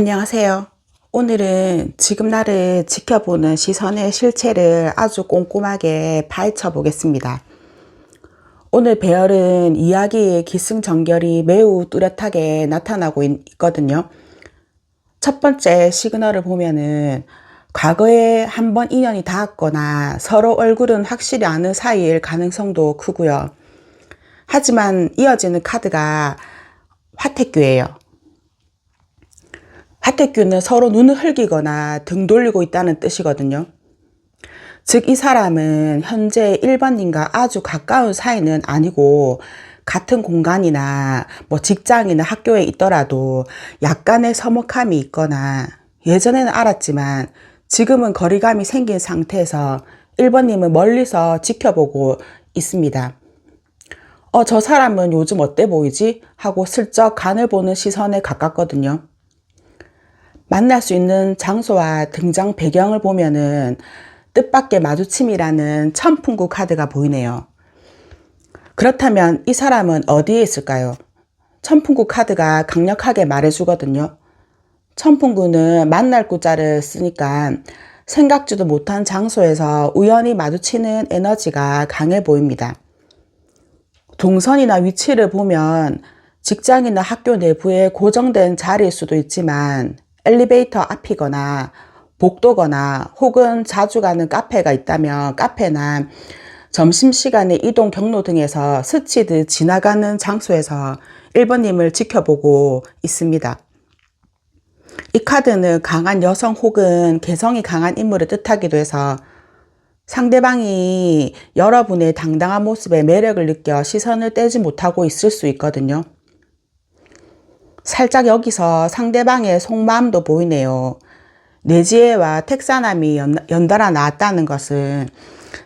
안녕하세요. 오늘은 지금 나를 지켜보는 시선의 실체를 아주 꼼꼼하게 파헤쳐 보겠습니다. 오늘 배열은 이야기의 기승전결이 매우 뚜렷하게 나타나고 있거든요. 첫 번째 시그널을 보면은 과거에 한번 인연이 닿았거나 서로 얼굴은 확실히 아는 사이일 가능성도 크고요. 하지만 이어지는 카드가 화택규예요. 화택규는 서로 눈을 흘기거나 등 돌리고 있다는 뜻이거든요. 즉, 이 사람은 현재 일반인과 아주 가까운 사이는 아니고 같은 공간이나 직장이나 학교에 있더라도 약간의 서먹함이 있거나 예전에는 알았지만 지금은 거리감이 생긴 상태에서 1번님은 멀리서 지켜보고 있습니다. 저 사람은 요즘 어때 보이지? 하고 슬쩍 간을 보는 시선에 가깝거든요. 만날 수 있는 장소와 등장 배경을 보면은 뜻밖의 마주침이라는 천풍구 카드가 보이네요. 그렇다면 이 사람은 어디에 있을까요? 천풍구 카드가 강력하게 말해주거든요. 천풍구는 만날 구자를 쓰니까 생각지도 못한 장소에서 우연히 마주치는 에너지가 강해 보입니다. 동선이나 위치를 보면 직장이나 학교 내부에 고정된 자리일 수도 있지만 엘리베이터 앞이거나 복도거나 혹은 자주 가는 카페가 있다면 카페나 점심시간에 이동 경로 등에서 스치듯 지나가는 장소에서 1번님을 지켜보고 있습니다. 이 카드는 강한 여성 혹은 개성이 강한 인물을 뜻하기도 해서 상대방이 여러분의 당당한 모습에 매력을 느껴 시선을 떼지 못하고 있을 수 있거든요. 살짝 여기서 상대방의 속마음도 보이네요. 내지혜와 택사남이 연달아 나왔다는 것은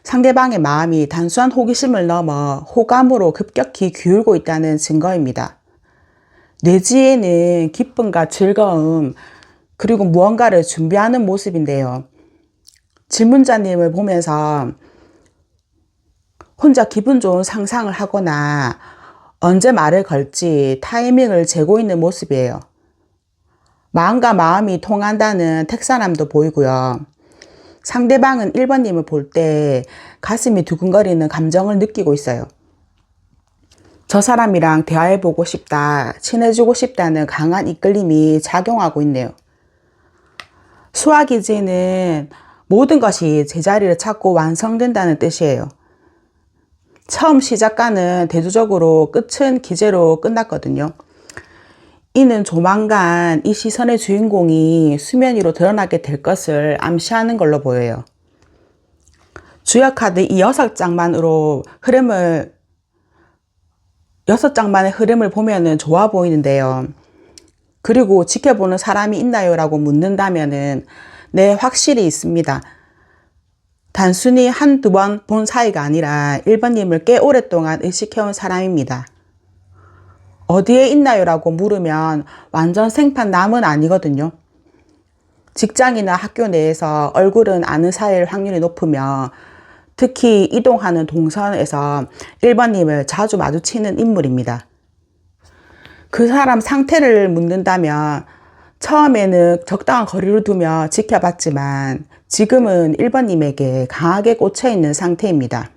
상대방의 마음이 단순한 호기심을 넘어 호감으로 급격히 기울고 있다는 증거입니다. 내지혜는 기쁨과 즐거움 그리고 무언가를 준비하는 모습인데요. 질문자님을 보면서 혼자 기분 좋은 상상을 하거나 언제 말을 걸지 타이밍을 재고 있는 모습이에요. 마음과 마음이 통한다는 택사남도 보이고요. 상대방은 1번님을 볼 때 가슴이 두근거리는 감정을 느끼고 있어요. 저 사람이랑 대화해보고 싶다, 친해지고 싶다는 강한 이끌림이 작용하고 있네요. 수화기제는 모든 것이 제자리를 찾고 완성된다는 뜻이에요. 처음 시작과는 대조적으로 끝은 기재로 끝났거든요. 이는 조만간 이 시선의 주인공이 수면 위로 드러나게 될 것을 암시하는 걸로 보여요. 주역 카드 이 6장만의 흐름을 보면은 좋아 보이는데요. 그리고 지켜보는 사람이 있나요? 라고 묻는다면은 네, 확실히 있습니다. 단순히 한두 번 본 사이가 아니라 1번님을 꽤 오랫동안 의식해온 사람입니다. 어디에 있나요? 라고 물으면 완전 생판남은 아니거든요. 직장이나 학교 내에서 얼굴은 아는 사이일 확률이 높으며 특히 이동하는 동선에서 1번님을 자주 마주치는 인물입니다. 그 사람 상태를 묻는다면 처음에는 적당한 거리를 두며 지켜봤지만 지금은 1번님에게 강하게 꽂혀있는 상태입니다.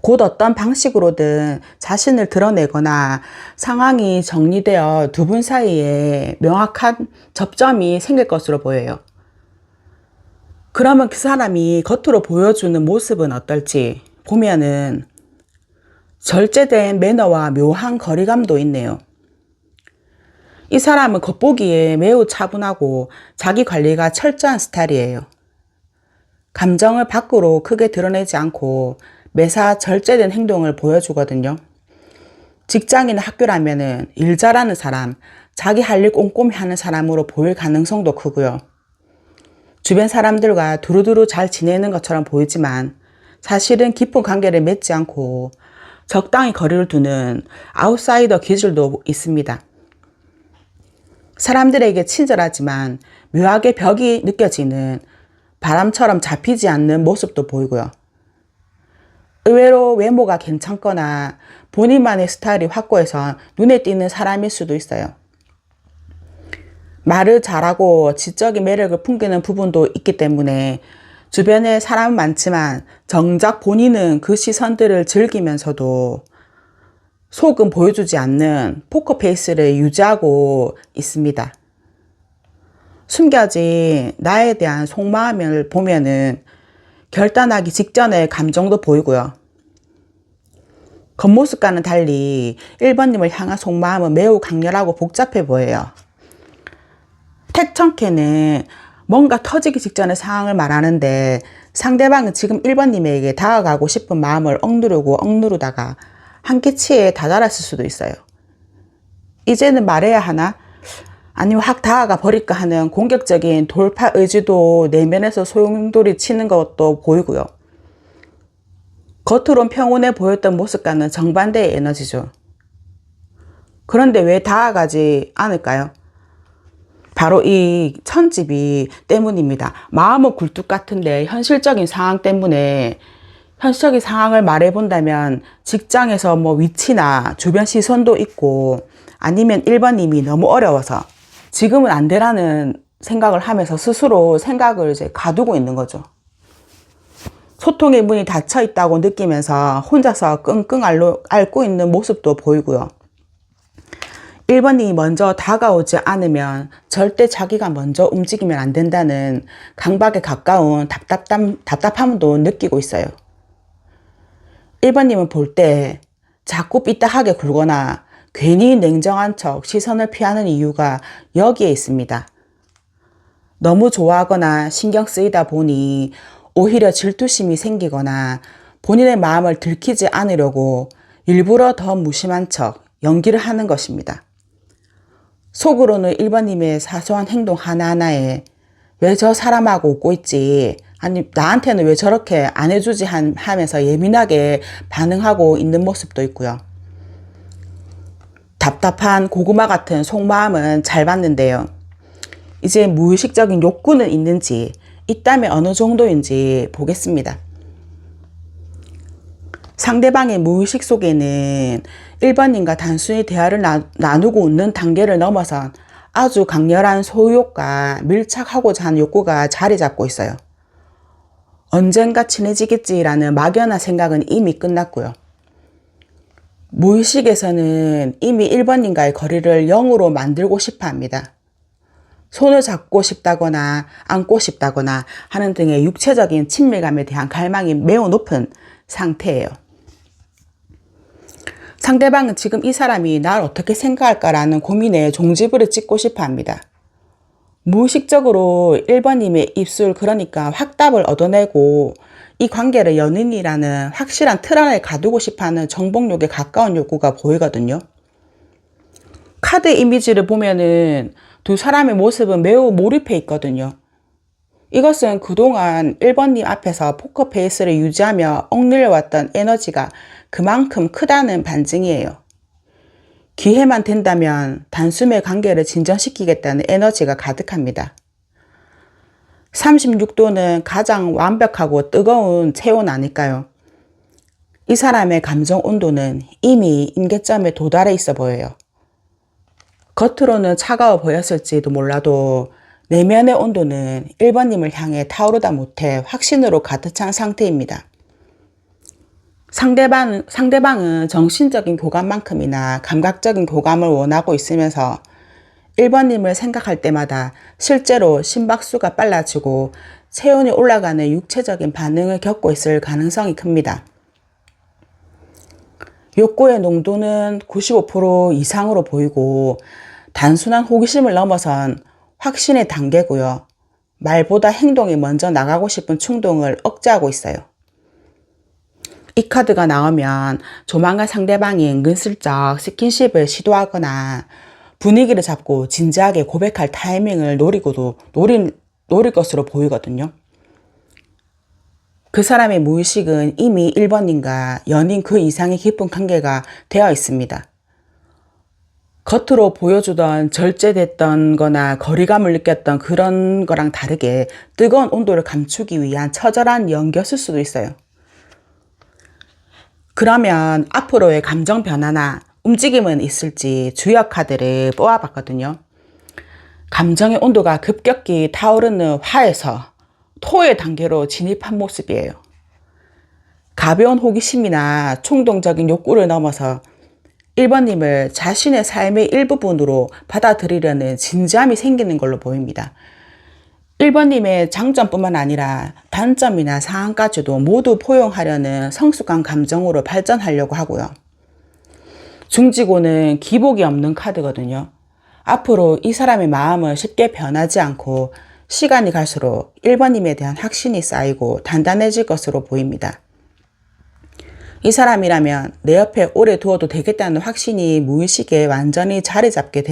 곧 어떤 방식으로든 자신을 드러내거나 상황이 정리되어 두 분 사이에 명확한 접점이 생길 것으로 보여요. 그러면 그 사람이 겉으로 보여주는 모습은 어떨지 보면은 절제된 매너와 묘한 거리감도 있네요. 이 사람은 겉보기에 매우 차분하고 자기 관리가 철저한 스타일이에요. 감정을 밖으로 크게 드러내지 않고 매사 절제된 행동을 보여주거든요. 직장이나 학교라면은 일 잘하는 사람, 자기 할 일 꼼꼼히 하는 사람으로 보일 가능성도 크고요. 주변 사람들과 두루두루 잘 지내는 것처럼 보이지만 사실은 깊은 관계를 맺지 않고 적당히 거리를 두는 아웃사이더 기질도 있습니다. 사람들에게 친절하지만 묘하게 벽이 느껴지는 바람처럼 잡히지 않는 모습도 보이고요. 의외로 외모가 괜찮거나 본인만의 스타일이 확고해서 눈에 띄는 사람일 수도 있어요. 말을 잘하고 지적인 매력을 풍기는 부분도 있기 때문에 주변에 사람은 많지만 정작 본인은 그 시선들을 즐기면서도 속은 보여주지 않는 포커페이스를 유지하고 있습니다. 숨겨진 나에 대한 속마음을 보면은 결단하기 직전의 감정도 보이고요. 겉모습과는 달리 1번님을 향한 속마음은 매우 강렬하고 복잡해 보여요. 택청캐는 뭔가 터지기 직전의 상황을 말하는데 상대방은 지금 1번님에게 다가가고 싶은 마음을 억누르다가 한계치에 다다랐을 수도 있어요. 이제는 말해야 하나? 아니면 확 다가가 버릴까 하는 공격적인 돌파 의지도 내면에서 소용돌이 치는 것도 보이고요. 겉으론 평온해 보였던 모습과는 정반대의 에너지죠. 그런데 왜 다가가지 않을까요? 바로 이 천집이 때문입니다. 마음은 굴뚝 같은데 현실적인 상황 때문에 현실적인 상황을 말해본다면 직장에서 뭐 위치나 주변 시선도 있고 아니면 1번님이 너무 어려워서 지금은 안 되라는 생각을 하면서 스스로 생각을 이제 가두고 있는 거죠. 소통의 문이 닫혀 있다고 느끼면서 혼자서 끙끙 앓고 있는 모습도 보이고요. 1번이 먼저 다가오지 않으면 절대 자기가 먼저 움직이면 안 된다는 강박에 가까운 답답함도 느끼고 있어요. 1번님은 볼 때 자꾸 삐딱하게 굴거나 괜히 냉정한 척 시선을 피하는 이유가 여기에 있습니다. 너무 좋아하거나 신경 쓰이다 보니 오히려 질투심이 생기거나 본인의 마음을 들키지 않으려고 일부러 더 무심한 척 연기를 하는 것입니다. 속으로는 1번님의 사소한 행동 하나하나에 왜 저 사람하고 웃고 있지? 아니 나한테는 왜 저렇게 안 해주지 하면서 예민하게 반응하고 있는 모습도 있고요. 답답한 고구마 같은 속마음은 잘 봤는데요. 이제 무의식적인 욕구는 있는지 있다면 어느 정도인지 보겠습니다. 상대방의 무의식 속에는 1번님과 단순히 대화를 나누고 웃는 단계를 넘어선 아주 강렬한 소유욕과 밀착하고자 하는 욕구가 자리 잡고 있어요. 언젠가 친해지겠지라는 막연한 생각은 이미 끝났고요. 무의식에서는 이미 1번님과의 거리를 0으로 만들고 싶어 합니다. 손을 잡고 싶다거나 안고 싶다거나 하는 등의 육체적인 친밀감에 대한 갈망이 매우 높은 상태예요. 상대방은 지금 이 사람이 날 어떻게 생각할까라는 고민에 종지부를 찍고 싶어 합니다. 무의식적으로 1번님의 입술 그러니까 확답을 얻어내고 이 관계를 연인이라는 확실한 틀 안에 가두고 싶어하는 정복욕에 가까운 욕구가 보이거든요. 카드 이미지를 보면은 두 사람의 모습은 매우 몰입해 있거든요. 이것은 그동안 1번님 앞에서 포커페이스를 유지하며 억눌려왔던 에너지가 그만큼 크다는 반증이에요. 기회만 된다면 단숨에 관계를 진전시키겠다는 에너지가 가득합니다. 36도는 가장 완벽하고 뜨거운 체온 아닐까요? 이 사람의 감정 온도는 이미 임계점에 도달해 있어 보여요. 겉으로는 차가워 보였을지도 몰라도 내면의 온도는 1번님을 향해 타오르다 못해 확신으로 가득 찬 상태입니다. 상대방은 정신적인 교감만큼이나 감각적인 교감을 원하고 있으면서 1번님을 생각할 때마다 실제로 심박수가 빨라지고 체온이 올라가는 육체적인 반응을 겪고 있을 가능성이 큽니다. 욕구의 농도는 95% 이상으로 보이고 단순한 호기심을 넘어선 확신의 단계고요. 말보다 행동이 먼저 나가고 싶은 충동을 억제하고 있어요. 이 카드가 나오면 조만간 상대방이 은근슬쩍 스킨십을 시도하거나 분위기를 잡고 진지하게 고백할 타이밍을 노릴 것으로 보이거든요. 그 사람의 무의식은 이미 1번님과 연인 그 이상의 깊은 관계가 되어 있습니다. 겉으로 보여주던 절제됐던 거나 거리감을 느꼈던 그런 거랑 다르게 뜨거운 온도를 감추기 위한 처절한 연기였을 수도 있어요. 그러면 앞으로의 감정 변화나 움직임은 있을지 주역 카드를 뽑아봤거든요. 감정의 온도가 급격히 타오르는 화에서 토의 단계로 진입한 모습이에요. 가벼운 호기심이나 충동적인 욕구를 넘어서 1번님을 자신의 삶의 일부분으로 받아들이려는 진지함이 생기는 걸로 보입니다. 1번님의 장점뿐만 아니라 단점이나 상황까지도 모두 포용하려는 성숙한 감정으로 발전하려고 하고요. 중지고는 기복이 없는 카드거든요. 앞으로 이 사람의 마음은 쉽게 변하지 않고 시간이 갈수록 1번님에 대한 확신이 쌓이고 단단해질 것으로 보입니다. 이 사람이라면 내 옆에 오래 두어도 되겠다는 확신이 무의식에 완전히 자리 잡게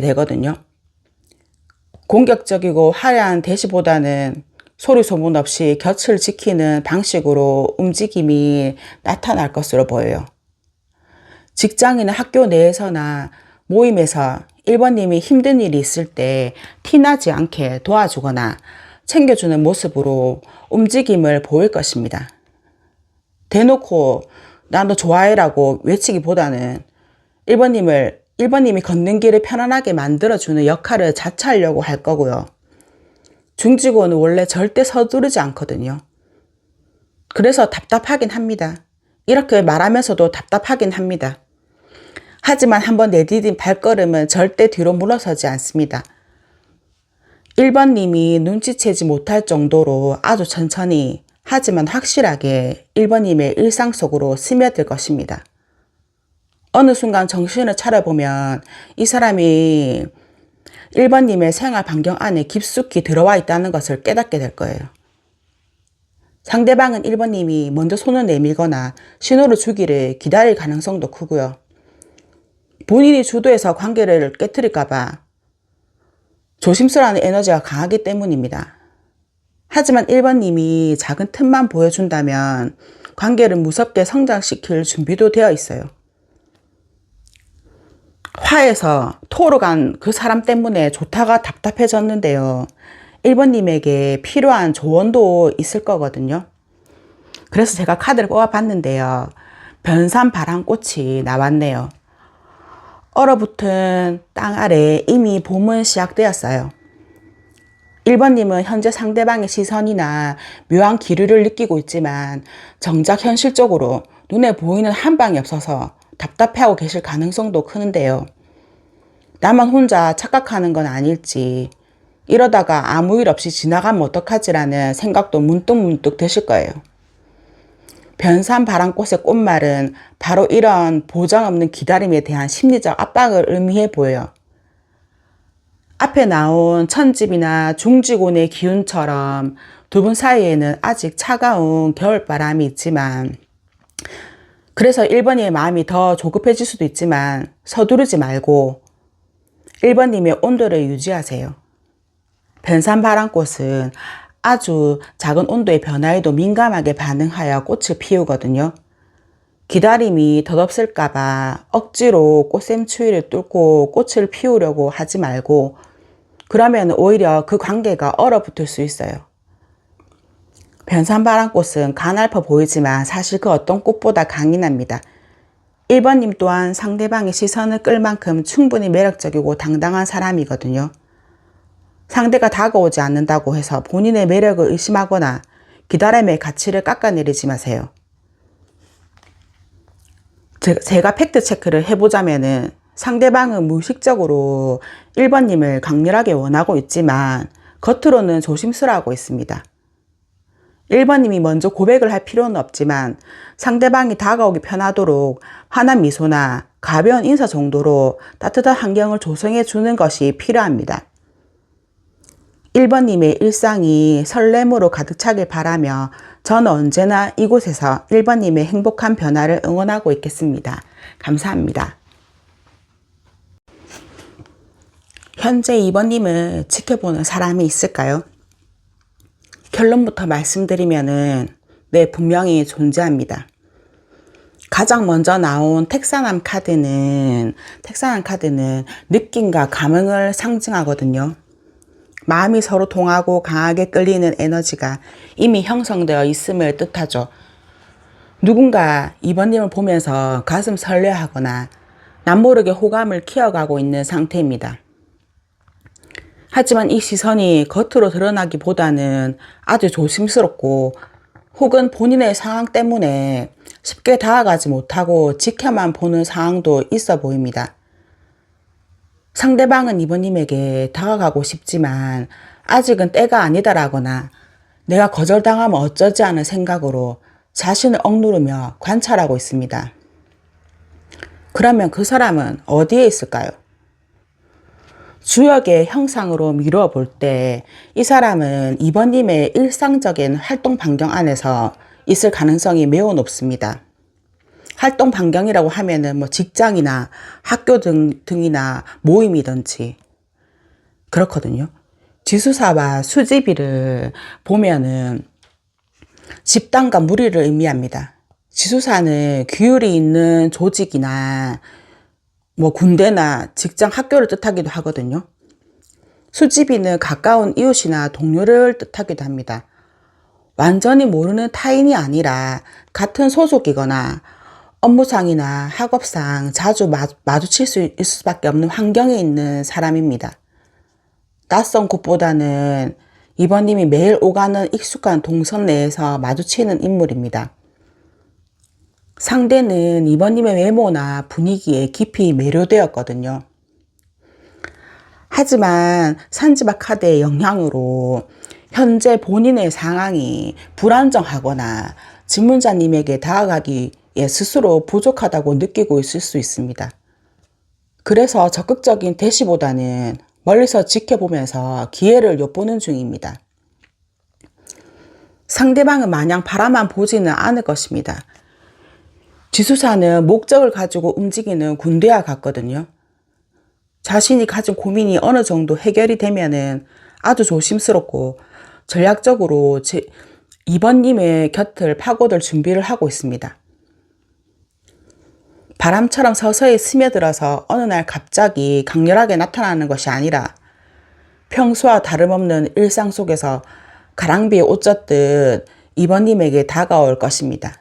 되거든요. 공격적이고 화려한 대시보다는 소리 소문 없이 곁을 지키는 방식으로 움직임이 나타날 것으로 보여요. 직장이나 학교 내에서나 모임에서 1번님이 힘든 일이 있을 때 티나지 않게 도와주거나 챙겨주는 모습으로 움직임을 보일 것입니다. 대놓고 나 너 좋아해라고 외치기보다는 1번님이 걷는 길을 편안하게 만들어주는 역할을 자처하려고 할 거고요. 중지고는 원래 절대 서두르지 않거든요. 그래서 답답하긴 합니다. 이렇게 말하면서도 답답하긴 합니다. 하지만 한번 내디딘 발걸음은 절대 뒤로 물러서지 않습니다. 1번님이 눈치채지 못할 정도로 아주 천천히 하지만 확실하게 1번님의 일상 속으로 스며들 것입니다. 어느 순간 정신을 차려보면 이 사람이 1번님의 생활 반경 안에 깊숙이 들어와 있다는 것을 깨닫게 될 거예요. 상대방은 1번님이 먼저 손을 내밀거나 신호를 주기를 기다릴 가능성도 크고요. 본인이 주도해서 관계를 깨트릴까봐 조심스러운 에너지가 강하기 때문입니다. 하지만 1번님이 작은 틈만 보여준다면 관계를 무섭게 성장시킬 준비도 되어 있어요. 화에서 토로 간 그 사람 때문에 좋다가 답답해졌는데요. 1번님에게 필요한 조언도 있을 거거든요. 그래서 제가 카드를 뽑아봤는데요. 변산바람꽃이 나왔네요. 얼어붙은 땅 아래 이미 봄은 시작되었어요. 1번님은 현재 상대방의 시선이나 묘한 기류를 느끼고 있지만 정작 현실적으로 눈에 보이는 한 방이 없어서 답답해하고 계실 가능성도 크는데요. 나만 혼자 착각하는 건 아닐지, 이러다가 아무 일 없이 지나가면 어떡하지라는 생각도 문득문득 드실 거예요. 변산바람꽃의 꽃말은 바로 이런 보장 없는 기다림에 대한 심리적 압박을 의미해 보여요. 앞에 나온 천집이나 중지곤의 기운처럼 두 분 사이에는 아직 차가운 겨울바람이 있지만, 그래서 1번님의 마음이 더 조급해질 수도 있지만 서두르지 말고 1번님의 온도를 유지하세요. 변산바람꽃은 아주 작은 온도의 변화에도 민감하게 반응하여 꽃을 피우거든요. 기다림이 덧없을까봐 억지로 꽃샘추위를 뚫고 꽃을 피우려고 하지 말고, 그러면 오히려 그 관계가 얼어붙을 수 있어요. 변산바람꽃은 가냘퍼 보이지만 사실 그 어떤 꽃보다 강인합니다. 1번님 또한 상대방의 시선을 끌 만큼 충분히 매력적이고 당당한 사람이거든요. 상대가 다가오지 않는다고 해서 본인의 매력을 의심하거나 기다림의 가치를 깎아내리지 마세요. 제가 팩트 체크를 해보자면은 상대방은 무의식적으로 1번님을 강렬하게 원하고 있지만 겉으로는 조심스러워하고 있습니다. 1번님이 먼저 고백을 할 필요는 없지만 상대방이 다가오기 편하도록 환한 미소나 가벼운 인사 정도로 따뜻한 환경을 조성해 주는 것이 필요합니다. 1번님의 일상이 설렘으로 가득 차길 바라며 저는 언제나 이곳에서 1번님의 행복한 변화를 응원하고 있겠습니다. 감사합니다. 현재 2번님을 지켜보는 사람이 있을까요? 결론부터 말씀드리면은 네, 분명히 존재합니다. 가장 먼저 나온 택사남 카드는 느낌과 감흥을 상징하거든요. 마음이 서로 통하고 강하게 끌리는 에너지가 이미 형성되어 있음을 뜻하죠. 누군가 2번님을 보면서 가슴 설레하거나 남모르게 호감을 키워가고 있는 상태입니다. 하지만 이 시선이 겉으로 드러나기보다는 아주 조심스럽고 혹은 본인의 상황 때문에 쉽게 다가가지 못하고 지켜만 보는 상황도 있어 보입니다. 상대방은 이번님에게 다가가고 싶지만 아직은 때가 아니다라거나 내가 거절당하면 어쩌지 하는 생각으로 자신을 억누르며 관찰하고 있습니다. 그러면 그 사람은 어디에 있을까요? 주역의 형상으로 미루어 볼 때 이 사람은 이번님의 일상적인 활동 반경 안에서 있을 가능성이 매우 높습니다. 활동 반경이라고 하면은 뭐 직장이나 학교 등이나 모임이든지 그렇거든요. 지수사와 수지비를 보면은 집단과 무리를 의미합니다. 지수사는 규율이 있는 조직이나 뭐 군대나 직장 학교를 뜻하기도 하거든요. 수지비는 가까운 이웃이나 동료를 뜻하기도 합니다. 완전히 모르는 타인이 아니라 같은 소속이거나 업무상이나 학업상 자주 마주칠 수 있을 수밖에 없는 환경에 있는 사람입니다. 낯선 곳보다는 이번님이 매일 오가는 익숙한 동선 내에서 마주치는 인물입니다. 상대는 이번님의 외모나 분위기에 깊이 매료되었거든요. 하지만 산지박 카드의 영향으로 현재 본인의 상황이 불안정하거나 질문자님에게 다가가기에 스스로 부족하다고 느끼고 있을 수 있습니다. 그래서 적극적인 대시보다는 멀리서 지켜보면서 기회를 엿보는 중입니다. 상대방은 마냥 바라만 보지는 않을 것입니다. 지수사는 목적을 가지고 움직이는 군대와 같거든요. 자신이 가진 고민이 어느 정도 해결이 되면은 아주 조심스럽고 전략적으로 이번님의 곁을 파고들 준비를 하고 있습니다. 바람처럼 서서히 스며들어서 어느 날 갑자기 강렬하게 나타나는 것이 아니라 평소와 다름없는 일상 속에서 가랑비에 옷 젖듯 이번님에게 다가올 것입니다.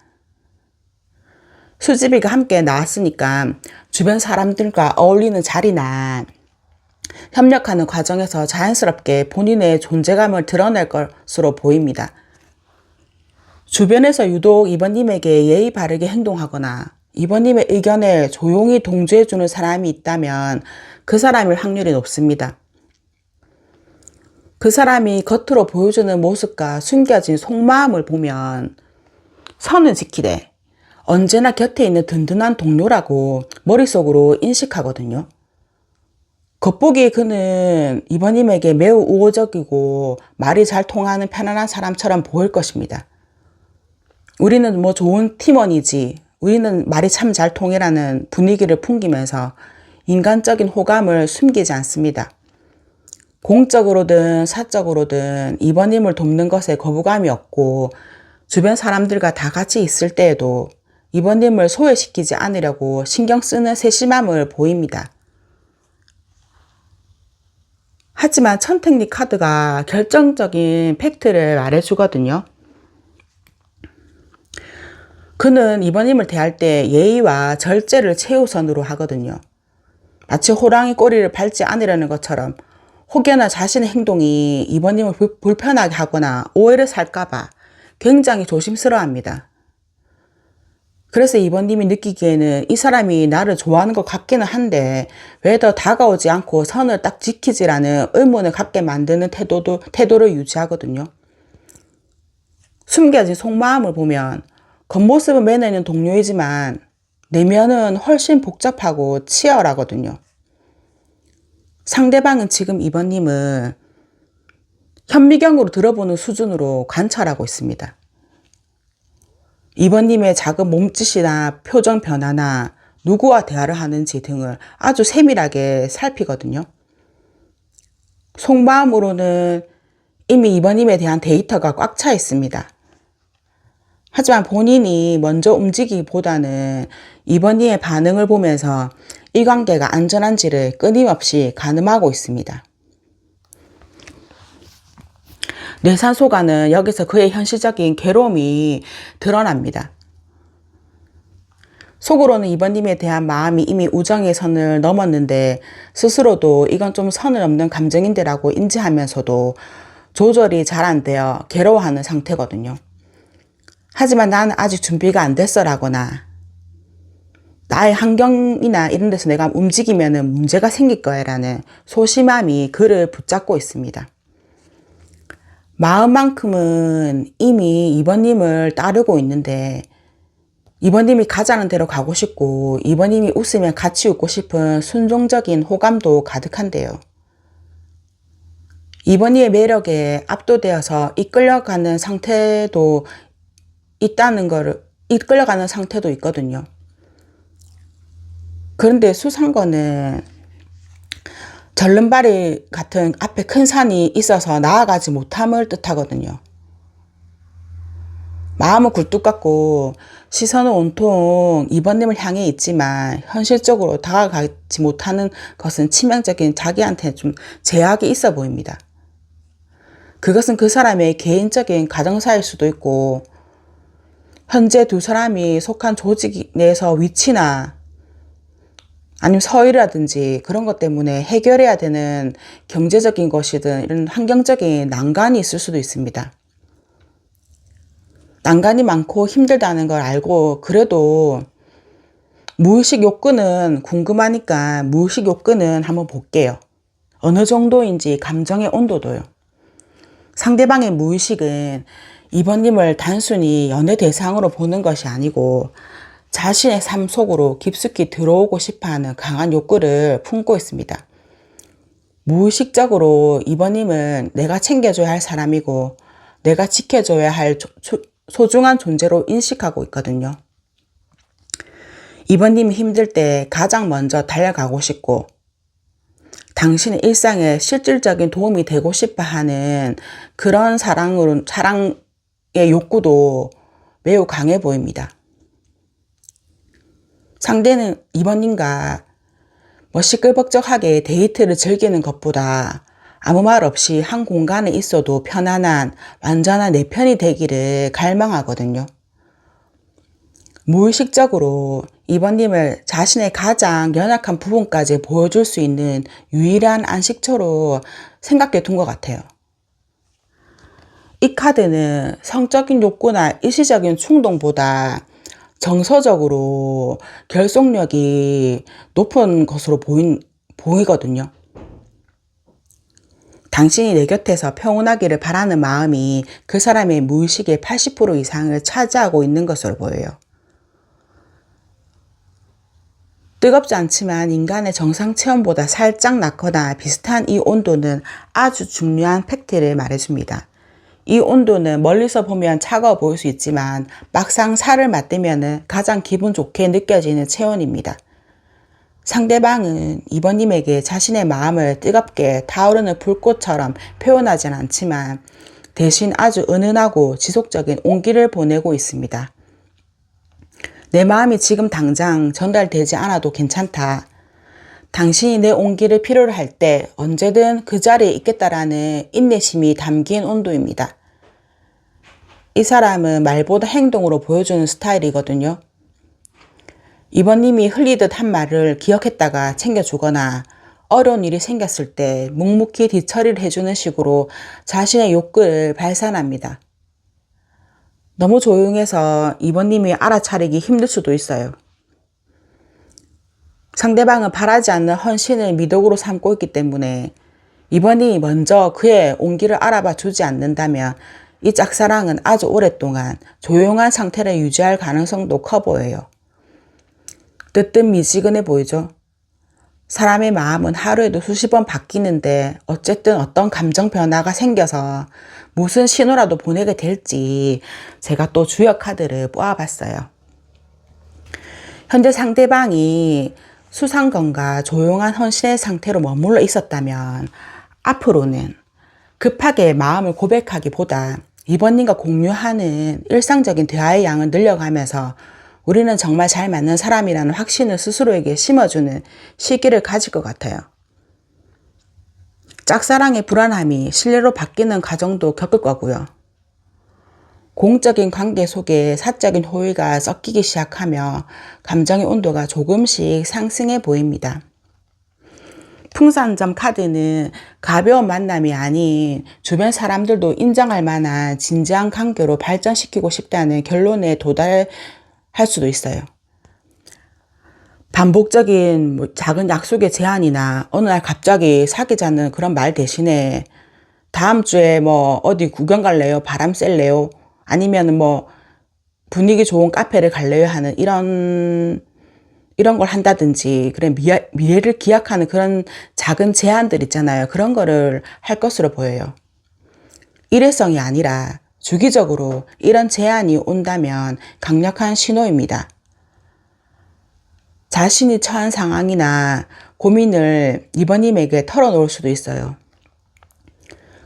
수지비가 함께 나왔으니까 주변 사람들과 어울리는 자리나 협력하는 과정에서 자연스럽게 본인의 존재감을 드러낼 것으로 보입니다. 주변에서 유독 이번님에게 예의 바르게 행동하거나 이번님의 의견에 조용히 동조해주는 사람이 있다면 그 사람일 확률이 높습니다. 그 사람이 겉으로 보여주는 모습과 숨겨진 속마음을 보면 선을 지키되 언제나 곁에 있는 든든한 동료라고 머릿속으로 인식하거든요. 겉보기에 그는 이번님에게 매우 우호적이고 말이 잘 통하는 편안한 사람처럼 보일 것입니다. 우리는 뭐 좋은 팀원이지, 우리는 말이 참 잘 통해라는 분위기를 풍기면서 인간적인 호감을 숨기지 않습니다. 공적으로든 사적으로든 이번님을 돕는 것에 거부감이 없고 주변 사람들과 다 같이 있을 때에도 이번님을 소외시키지 않으려고 신경 쓰는 세심함을 보입니다. 하지만 천택리 카드가 결정적인 팩트를 말해주거든요. 그는 이번님을 대할 때 예의와 절제를 최우선으로 하거든요. 마치 호랑이 꼬리를 밟지 않으려는 것처럼 혹여나 자신의 행동이 이번님을 불편하게 하거나 오해를 살까봐 굉장히 조심스러워합니다. 그래서 이번님이 느끼기에는 이 사람이 나를 좋아하는 것 같기는 한데 왜 더 다가오지 않고 선을 딱 지키지라는 의문을 갖게 만드는 태도를 유지하거든요. 숨겨진 속마음을 보면 겉모습은 매너있는 동료이지만 내면은 훨씬 복잡하고 치열하거든요. 상대방은 지금 이번님을 현미경으로 들어보는 수준으로 관찰하고 있습니다. 이번님의 작은 몸짓이나 표정 변화나 누구와 대화를 하는지 등을 아주 세밀하게 살피거든요. 속마음으로는 이미 이번님에 대한 데이터가 꽉 차 있습니다. 하지만 본인이 먼저 움직이기보다는 이번님의 반응을 보면서 이 관계가 안전한지를 끊임없이 가늠하고 있습니다. 뇌산소가는 여기서 그의 현실적인 괴로움이 드러납니다. 속으로는 이번님에 대한 마음이 이미 우정의 선을 넘었는데 스스로도 이건 좀 선을 넘는 감정인데라고 인지하면서도 조절이 잘 안 되어 괴로워하는 상태거든요. 하지만 나는 아직 준비가 안 됐어라거나 나의 환경이나 이런 데서 내가 움직이면 문제가 생길 거야 라는 소심함이 그를 붙잡고 있습니다. 마음만큼은 이미 이번님을 따르고 있는데 이번님이 가자는 대로 가고 싶고 이번님이 웃으면 같이 웃고 싶은 순종적인 호감도 가득한데요. 이번님의 매력에 압도되어서 이끌려가는 상태도 이끌려가는 상태도 있거든요. 그런데 수상권은 절름발이 같은 앞에 큰 산이 있어서 나아가지 못함을 뜻하거든요. 마음은 굴뚝 같고 시선은 온통 이번님을 향해 있지만 현실적으로 다가가지 못하는 것은 치명적인 자기한테 좀 제약이 있어 보입니다. 그것은 그 사람의 개인적인 가정사일 수도 있고 현재 두 사람이 속한 조직 내에서 위치나 아니면 서열이라든지 그런 것 때문에 해결해야 되는 경제적인 것이든 이런 환경적인 난관이 있을 수도 있습니다. 난관이 많고 힘들다는 걸 알고 그래도 무의식 욕구는 궁금하니까 무의식 욕구는 한번 볼게요. 어느 정도인지 감정의 온도도요. 상대방의 무의식은 이번님을 단순히 연애 대상으로 보는 것이 아니고 자신의 삶 속으로 깊숙이 들어오고 싶어하는 강한 욕구를 품고 있습니다. 무의식적으로 이번님은 내가 챙겨줘야 할 사람이고 내가 지켜줘야 할 소중한 존재로 인식하고 있거든요. 이번님이 힘들 때 가장 먼저 달려가고 싶고 당신의 일상에 실질적인 도움이 되고 싶어 하는 그런 사랑의 욕구도 매우 강해 보입니다. 상대는 이번님과 시끌벅적하게 데이트를 즐기는 것보다 아무 말 없이 한 공간에 있어도 편안한 완전한 내 편이 되기를 갈망하거든요. 무의식적으로 이번님을 자신의 가장 연약한 부분까지 보여줄 수 있는 유일한 안식처로 생각해 둔 것 같아요. 이 카드는 성적인 욕구나 일시적인 충동보다 정서적으로 결속력이 높은 것으로 보이거든요. 당신이 내 곁에서 평온하기를 바라는 마음이 그 사람의 무의식의 80% 이상을 차지하고 있는 것으로 보여요. 뜨겁지 않지만 인간의 정상 체온보다 살짝 낮거나 비슷한 이 온도는 아주 중요한 팩트를 말해줍니다. 이 온도는 멀리서 보면 차가워 보일 수 있지만 막상 살을 맞대면 가장 기분 좋게 느껴지는 체온입니다. 상대방은 이번님에게 자신의 마음을 뜨겁게 타오르는 불꽃처럼 표현하진 않지만 대신 아주 은은하고 지속적인 온기를 보내고 있습니다. 내 마음이 지금 당장 전달되지 않아도 괜찮다. 당신이 내 온기를 필요로 할 때 언제든 그 자리에 있겠다라는 인내심이 담긴 온도입니다. 이 사람은 말보다 행동으로 보여주는 스타일이거든요. 이번님이 흘리듯 한 말을 기억했다가 챙겨주거나 어려운 일이 생겼을 때 묵묵히 뒤처리를 해주는 식으로 자신의 욕구를 발산합니다. 너무 조용해서 이번님이 알아차리기 힘들 수도 있어요. 상대방은 바라지 않는 헌신을 미덕으로 삼고 있기 때문에 이번님이 먼저 그의 온기를 알아봐 주지 않는다면 이 짝사랑은 아주 오랫동안 조용한 상태를 유지할 가능성도 커 보여요. 뜨뜻미지근해 보이죠? 사람의 마음은 하루에도 수십 번 바뀌는데 어쨌든 어떤 감정 변화가 생겨서 무슨 신호라도 보내게 될지 제가 또 주역 카드를 뽑아봤어요. 현재 상대방이 수상건과 조용한 헌신의 상태로 머물러 있었다면 앞으로는 급하게 마음을 고백하기보다 이번님과 공유하는 일상적인 대화의 양을 늘려가면서 우리는 정말 잘 맞는 사람이라는 확신을 스스로에게 심어주는 시기를 가질 것 같아요. 짝사랑의 불안함이 신뢰로 바뀌는 과정도 겪을 거고요. 공적인 관계 속에 사적인 호의가 섞이기 시작하며 감정의 온도가 조금씩 상승해 보입니다. 풍선점 카드는 가벼운 만남이 아닌 주변 사람들도 인정할 만한 진지한 관계로 발전시키고 싶다는 결론에 도달할 수도 있어요. 반복적인 작은 약속의 제안이나 어느 날 갑자기 사귀자는 그런 말 대신에 다음 주에 어디 구경 갈래요? 바람 쐴래요? 아니면 분위기 좋은 카페를 갈래요? 하는 이런 걸 한다든지, 그래, 미래를 기약하는 그런 작은 제안들 있잖아요. 그런 거를 할 것으로 보여요. 일회성이 아니라 주기적으로 이런 제안이 온다면 강력한 신호입니다. 자신이 처한 상황이나 고민을 이번님에게 털어놓을 수도 있어요.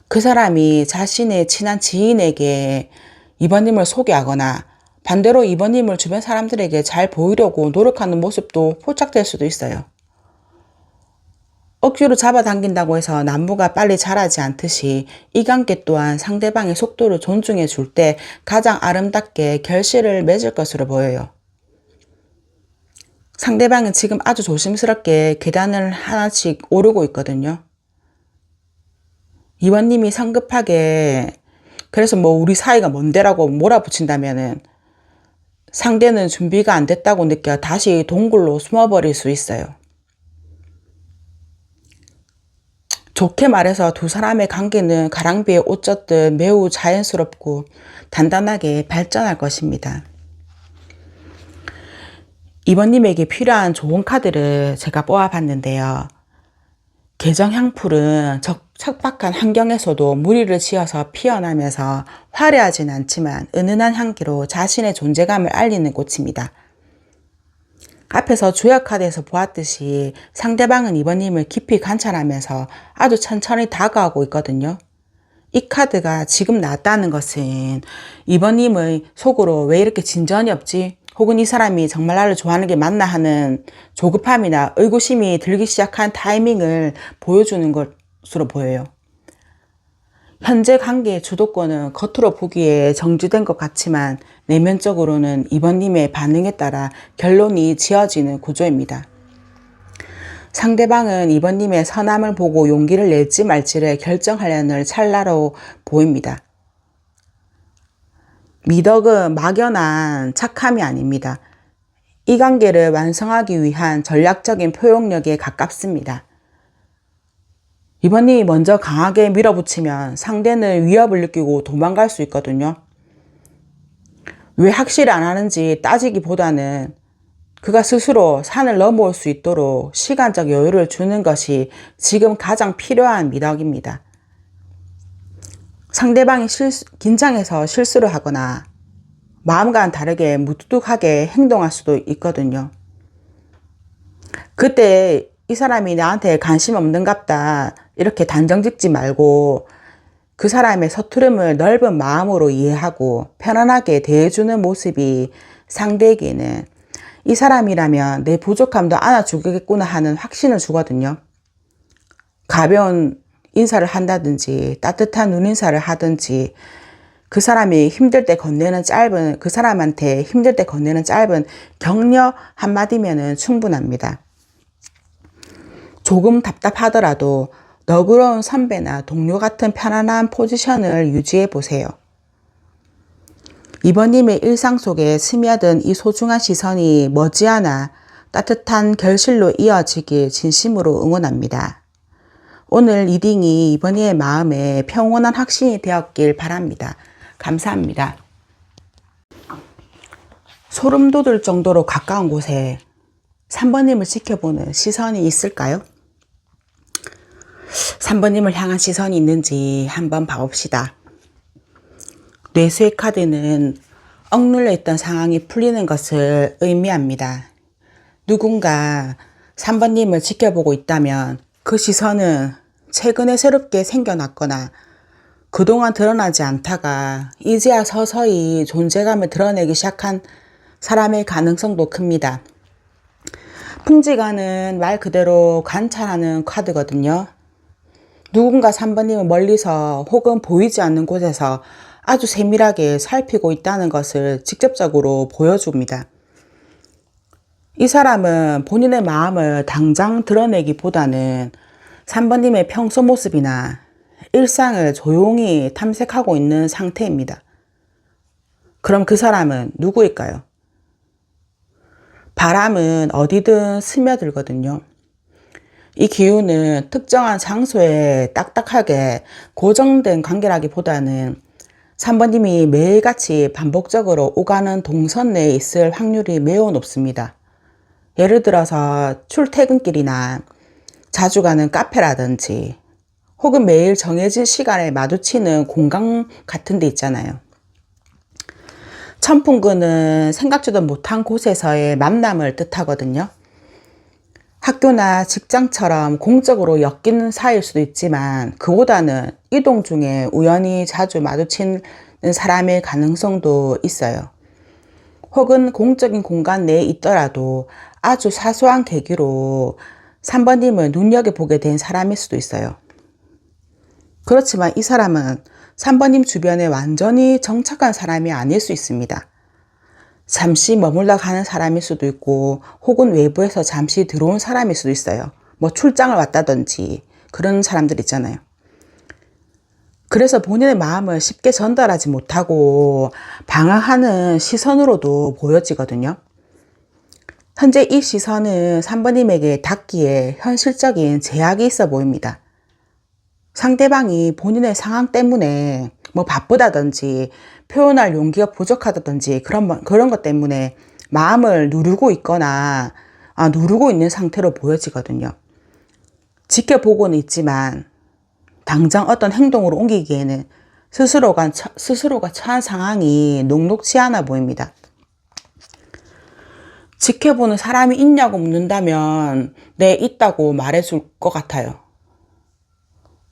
그 사람이 자신의 친한 지인에게 이번님을 소개하거나 반대로 이번님을 주변 사람들에게 잘 보이려고 노력하는 모습도 포착될 수도 있어요. 억지로 잡아당긴다고 해서 나무가 빨리 자라지 않듯이 이 관계 또한 상대방의 속도를 존중해 줄 때 가장 아름답게 결실을 맺을 것으로 보여요. 상대방은 지금 아주 조심스럽게 계단을 하나씩 오르고 있거든요. 이번님이 성급하게 그래서 우리 사이가 뭔데라고 몰아붙인다면은 상대는 준비가 안 됐다고 느껴 다시 동굴로 숨어버릴 수 있어요. 좋게 말해서 두 사람의 관계는 가랑비에 옷 젖듯 매우 자연스럽고 단단하게 발전할 것입니다. 이번님에게 필요한 좋은 카드를 제가 뽑아봤는데요. 개정향풀은 척박한 환경에서도 무리를 지어서 피어나면서 화려하진 않지만 은은한 향기로 자신의 존재감을 알리는 꽃입니다. 앞에서 주역 카드에서 보았듯이 상대방은 이번님을 깊이 관찰하면서 아주 천천히 다가오고 있거든요. 이 카드가 지금 나왔다는 것은 이번님의 속으로 왜 이렇게 진전이 없지? 혹은 이 사람이 정말 나를 좋아하는 게 맞나 하는 조급함이나 의구심이 들기 시작한 타이밍을 보여주는 것으로 보여요. 현재 관계의 주도권은 겉으로 보기에 정지된 것 같지만 내면적으로는 이번님의 반응에 따라 결론이 지어지는 구조입니다. 상대방은 이번님의 선함을 보고 용기를 낼지 말지를 결정하려는 찰나로 보입니다. 미덕은 막연한 착함이 아닙니다. 이 관계를 완성하기 위한 전략적인 표현력에 가깝습니다. 이번님이 먼저 강하게 밀어붙이면 상대는 위협을 느끼고 도망갈 수 있거든요. 왜 확실히 안 하는지 따지기보다는 그가 스스로 산을 넘어올 수 있도록 시간적 여유를 주는 것이 지금 가장 필요한 미덕입니다. 상대방이 긴장해서 실수를 하거나 마음과는 다르게 무뚝뚝하게 행동할 수도 있거든요. 그때 이 사람이 나한테 관심 없는갑다 이렇게 단정 짓지 말고 그 사람의 서투름을 넓은 마음으로 이해하고 편안하게 대해주는 모습이 상대에게는 이 사람이라면 내 부족함도 안아주겠구나 하는 확신을 주거든요. 가벼운 인사를 한다든지 따뜻한 눈인사를 하든지 그 사람이 힘들 때 건네는 그 사람한테 힘들 때 건네는 짧은 격려 한마디면은 충분합니다. 조금 답답하더라도 너그러운 선배나 동료 같은 편안한 포지션을 유지해 보세요. 이번님의 일상 속에 스며든 이 소중한 시선이 머지않아 따뜻한 결실로 이어지길 진심으로 응원합니다. 오늘 리딩이 이번님의 마음에 평온한 확신이 되었길 바랍니다. 감사합니다. 소름 돋을 정도로 가까운 곳에 3번님을 지켜보는 시선이 있을까요? 3번님을 향한 시선이 있는지 한번 봐봅시다. 뇌수의 카드는 억눌려 있던 상황이 풀리는 것을 의미합니다. 누군가 3번님을 지켜보고 있다면 그 시선은 최근에 새롭게 생겨났거나 그동안 드러나지 않다가 이제야 서서히 존재감을 드러내기 시작한 사람의 가능성도 큽니다. 풍지가는 말 그대로 관찰하는 카드거든요. 누군가 3번님은 멀리서 혹은 보이지 않는 곳에서 아주 세밀하게 살피고 있다는 것을 직접적으로 보여줍니다. 이 사람은 본인의 마음을 당장 드러내기보다는 3번님의 평소 모습이나 일상을 조용히 탐색하고 있는 상태입니다. 그럼 그 사람은 누구일까요? 바람은 어디든 스며들거든요. 이 기운은 특정한 장소에 딱딱하게 고정된 관계라기보다는 3번님이 매일같이 반복적으로 오가는 동선 내에 있을 확률이 매우 높습니다. 예를 들어서 출퇴근길이나 자주 가는 카페라든지 혹은 매일 정해진 시간에 마주치는 공간 같은 데 있잖아요. 천풍근은 생각지도 못한 곳에서의 만남을 뜻하거든요. 학교나 직장처럼 공적으로 엮이는 사이일 수도 있지만 그보다는 이동 중에 우연히 자주 마주치는 사람의 가능성도 있어요. 혹은 공적인 공간 내에 있더라도 아주 사소한 계기로 3번님을 눈여겨보게 된 사람일 수도 있어요. 그렇지만 이 사람은 3번님 주변에 완전히 정착한 사람이 아닐 수 있습니다. 잠시 머물러 가는 사람일 수도 있고 혹은 외부에서 잠시 들어온 사람일 수도 있어요. 뭐 출장을 왔다든지 그런 사람들 있잖아요. 그래서 본인의 마음을 쉽게 전달하지 못하고 방황하는 시선으로도 보여지거든요. 현재 이 시선은 3번님에게 닿기에 현실적인 제약이 있어 보입니다. 상대방이 본인의 상황 때문에 뭐 바쁘다든지 표현할 용기가 부족하다든지 그런 것 때문에 마음을 누르고 있거나 누르고 있는 상태로 보여지거든요. 지켜보고는 있지만 당장 어떤 행동으로 옮기기에는 스스로가 처한 상황이 녹록치 않아 보입니다. 지켜보는 사람이 있냐고 묻는다면 네, 있다고 말해줄 것 같아요.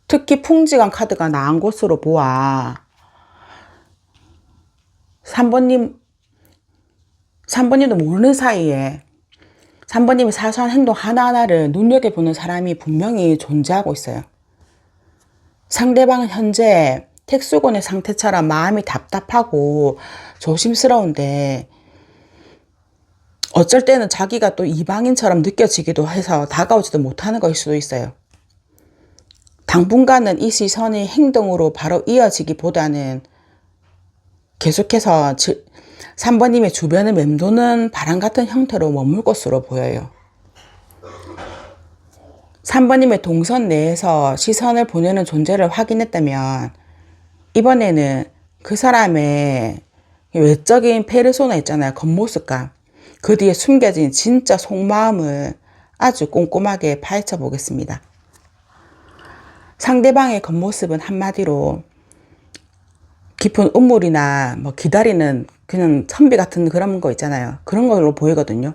특히 풍지간 카드가 나온 것으로 보아 3번님도 모르는 사이에 3번님의 사소한 행동 하나하나를 눈여겨보는 사람이 분명히 존재하고 있어요. 상대방은 현재 택수곤의 상태처럼 마음이 답답하고 조심스러운데 어쩔 때는 자기가 또 이방인처럼 느껴지기도 해서 다가오지도 못하는 것일 수도 있어요. 당분간은 이 시선이 행동으로 바로 이어지기보다는 계속해서 3번님의 주변을 맴도는 바람 같은 형태로 머물 것으로 보여요. 3번님의 동선 내에서 시선을 보내는 존재를 확인했다면 이번에는 그 사람의 외적인 페르소나 있잖아요. 겉모습과 그 뒤에 숨겨진 진짜 속마음을 아주 꼼꼼하게 파헤쳐 보겠습니다. 상대방의 겉모습은 한마디로 깊은 음물이나 뭐 기다리는 그냥 선비 같은 그런 거 있잖아요. 그런 걸로 보이거든요.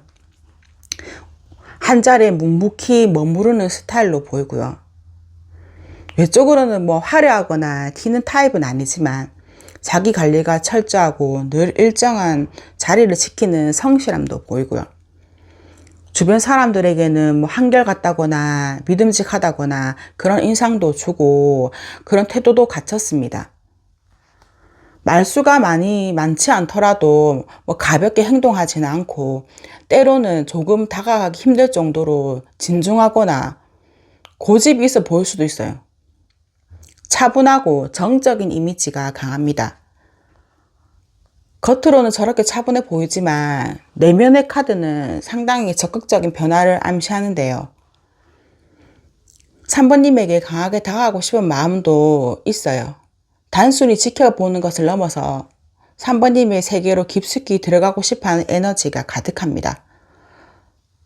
한 자리에 묵묵히 머무르는 스타일로 보이고요. 외적으로는 뭐 화려하거나 튀는 타입은 아니지만 자기 관리가 철저하고 늘 일정한 자리를 지키는 성실함도 보이고요. 주변 사람들에게는 뭐 한결같다거나 믿음직하다거나 그런 인상도 주고 그런 태도도 갖췄습니다. 말수가 많지 않더라도 뭐 가볍게 행동하지는 않고 때로는 조금 다가가기 힘들 정도로 진중하거나 고집이 있어 보일 수도 있어요. 차분하고 정적인 이미지가 강합니다. 겉으로는 저렇게 차분해 보이지만 내면의 카드는 상당히 적극적인 변화를 암시하는데요. 3번님에게 강하게 다가가고 싶은 마음도 있어요. 단순히 지켜보는 것을 넘어서 3번님의 세계로 깊숙이 들어가고 싶어하는 에너지가 가득합니다.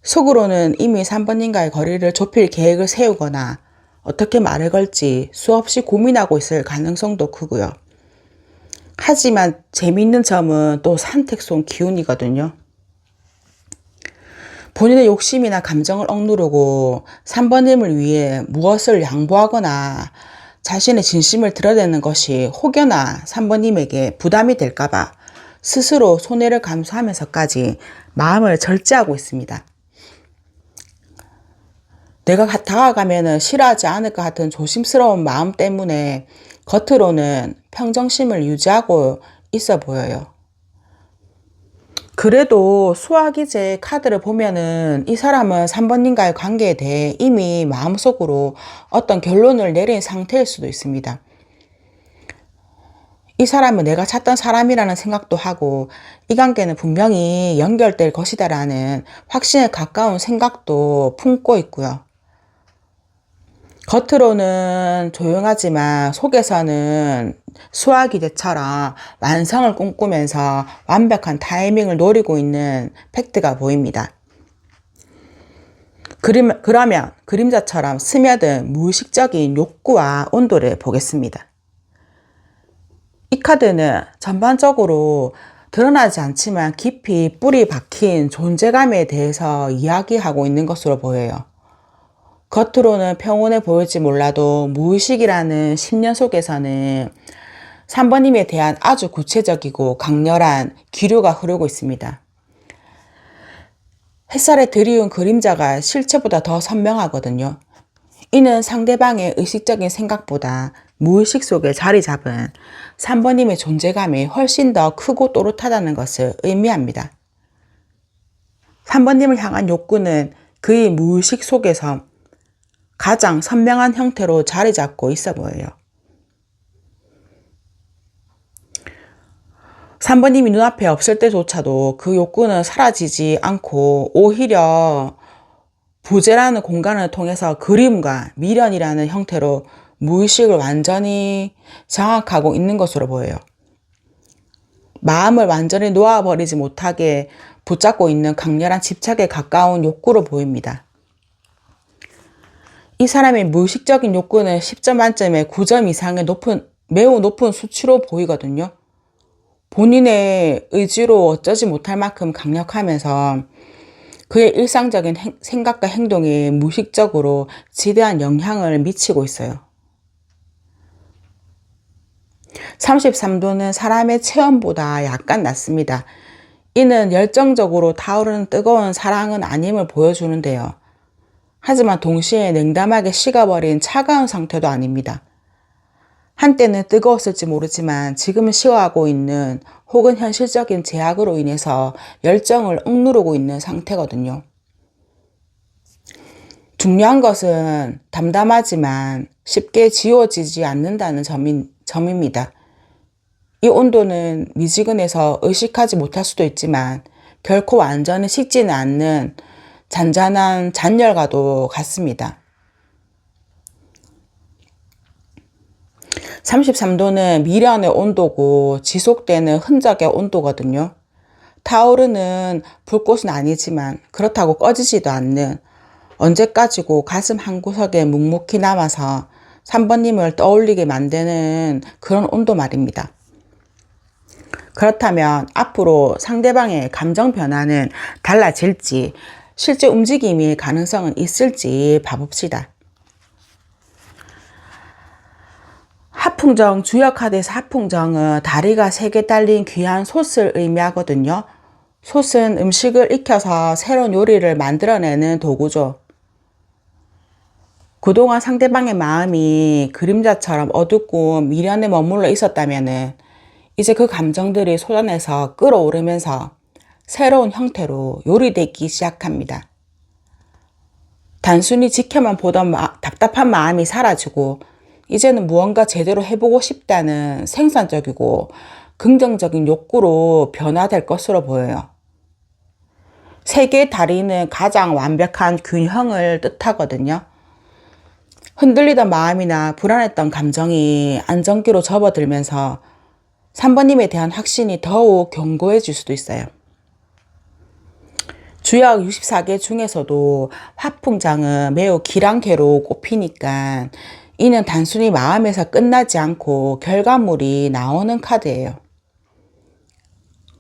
속으로는 이미 3번님과의 거리를 좁힐 계획을 세우거나 어떻게 말을 걸지 수없이 고민하고 있을 가능성도 크고요. 하지만 재미있는 점은 또 산택송 기운이거든요. 본인의 욕심이나 감정을 억누르고 3번님을 위해 무엇을 양보하거나 자신의 진심을 드러내는 것이 혹여나 3번님에게 부담이 될까봐 스스로 손해를 감수하면서까지 마음을 절제하고 있습니다. 내가 다가가면 싫어하지 않을 것 같은 조심스러운 마음 때문에 겉으로는 평정심을 유지하고 있어 보여요. 그래도 수화기제 카드를 보면은 이 사람은 3번님과의 관계에 대해 이미 마음속으로 어떤 결론을 내린 상태일 수도 있습니다. 이 사람은 내가 찾던 사람이라는 생각도 하고 이 관계는 분명히 연결될 것이다라는 확신에 가까운 생각도 품고 있고요. 겉으로는 조용하지만 속에서는 수화기제처럼 완성을 꿈꾸면서 완벽한 타이밍을 노리고 있는 팩트가 보입니다. 그러면 그림자처럼 스며든 무의식적인 욕구와 온도를 보겠습니다. 이 카드는 전반적으로 드러나지 않지만 깊이 뿌리 박힌 존재감에 대해서 이야기하고 있는 것으로 보여요. 겉으로는 평온해 보일지 몰라도 무의식이라는 심년 속에서는 3번님에 대한 아주 구체적이고 강렬한 기류가 흐르고 있습니다. 햇살에 드리운 그림자가 실체보다 더 선명하거든요. 이는 상대방의 의식적인 생각보다 무의식 속에 자리 잡은 3번님의 존재감이 훨씬 더 크고 또렷하다는 것을 의미합니다. 3번님을 향한 욕구는 그의 무의식 속에서 가장 선명한 형태로 자리 잡고 있어 보여요. 3번님이 눈앞에 없을 때조차도 그 욕구는 사라지지 않고 오히려 부재라는 공간을 통해서 그림과 미련이라는 형태로 무의식을 완전히 장악하고 있는 것으로 보여요. 마음을 완전히 놓아버리지 못하게 붙잡고 있는 강렬한 집착에 가까운 욕구로 보입니다. 이 사람의 무의식적인 욕구는 10점 만점에 9점 이상의 매우 높은 수치로 보이거든요. 본인의 의지로 어쩌지 못할 만큼 강력하면서 그의 일상적인 생각과 행동에 무의식적으로 지대한 영향을 미치고 있어요. 33도는 사람의 체온보다 약간 낮습니다. 이는 열정적으로 타오르는 뜨거운 사랑은 아님을 보여주는데요. 하지만 동시에 냉담하게 식어버린 차가운 상태도 아닙니다. 한때는 뜨거웠을지 모르지만 지금은 식어가고 있는 혹은 현실적인 제약으로 인해서 열정을 억누르고 있는 상태거든요. 중요한 것은 담담하지만 쉽게 지워지지 않는다는 점입니다. 이 온도는 미지근해서 의식하지 못할 수도 있지만 결코 완전히 식지는 않는 잔잔한 잔열과도 같습니다. 33도는 미련의 온도고 지속되는 흔적의 온도거든요. 타오르는 불꽃은 아니지만 그렇다고 꺼지지도 않는 언제까지고 가슴 한구석에 묵묵히 남아서 3번님을 떠올리게 만드는 그런 온도 말입니다. 그렇다면 앞으로 상대방의 감정 변화는 달라질지 실제 움직임의 가능성은 있을지 봐봅시다. 하풍정, 주역 카드에서 하풍정은 다리가 3개 달린 귀한 솥을 의미하거든요. 솥은 음식을 익혀서 새로운 요리를 만들어내는 도구죠. 그동안 상대방의 마음이 그림자처럼 어둡고 미련에 머물러 있었다면 이제 그 감정들이 쏟아내서 끓어오르면서 새로운 형태로 요리되기 시작합니다. 단순히 지켜만 보던 답답한 마음이 사라지고 이제는 무언가 제대로 해보고 싶다는 생산적이고 긍정적인 욕구로 변화될 것으로 보여요. 3개의 다리는 가장 완벽한 균형을 뜻하거든요. 흔들리던 마음이나 불안했던 감정이 안정기로 접어들면서 3번님에 대한 확신이 더욱 견고해질 수도 있어요. 주역 64개 중에서도 화풍장은 매우 기랑개로 꼽히니까 이는 단순히 마음에서 끝나지 않고 결과물이 나오는 카드예요.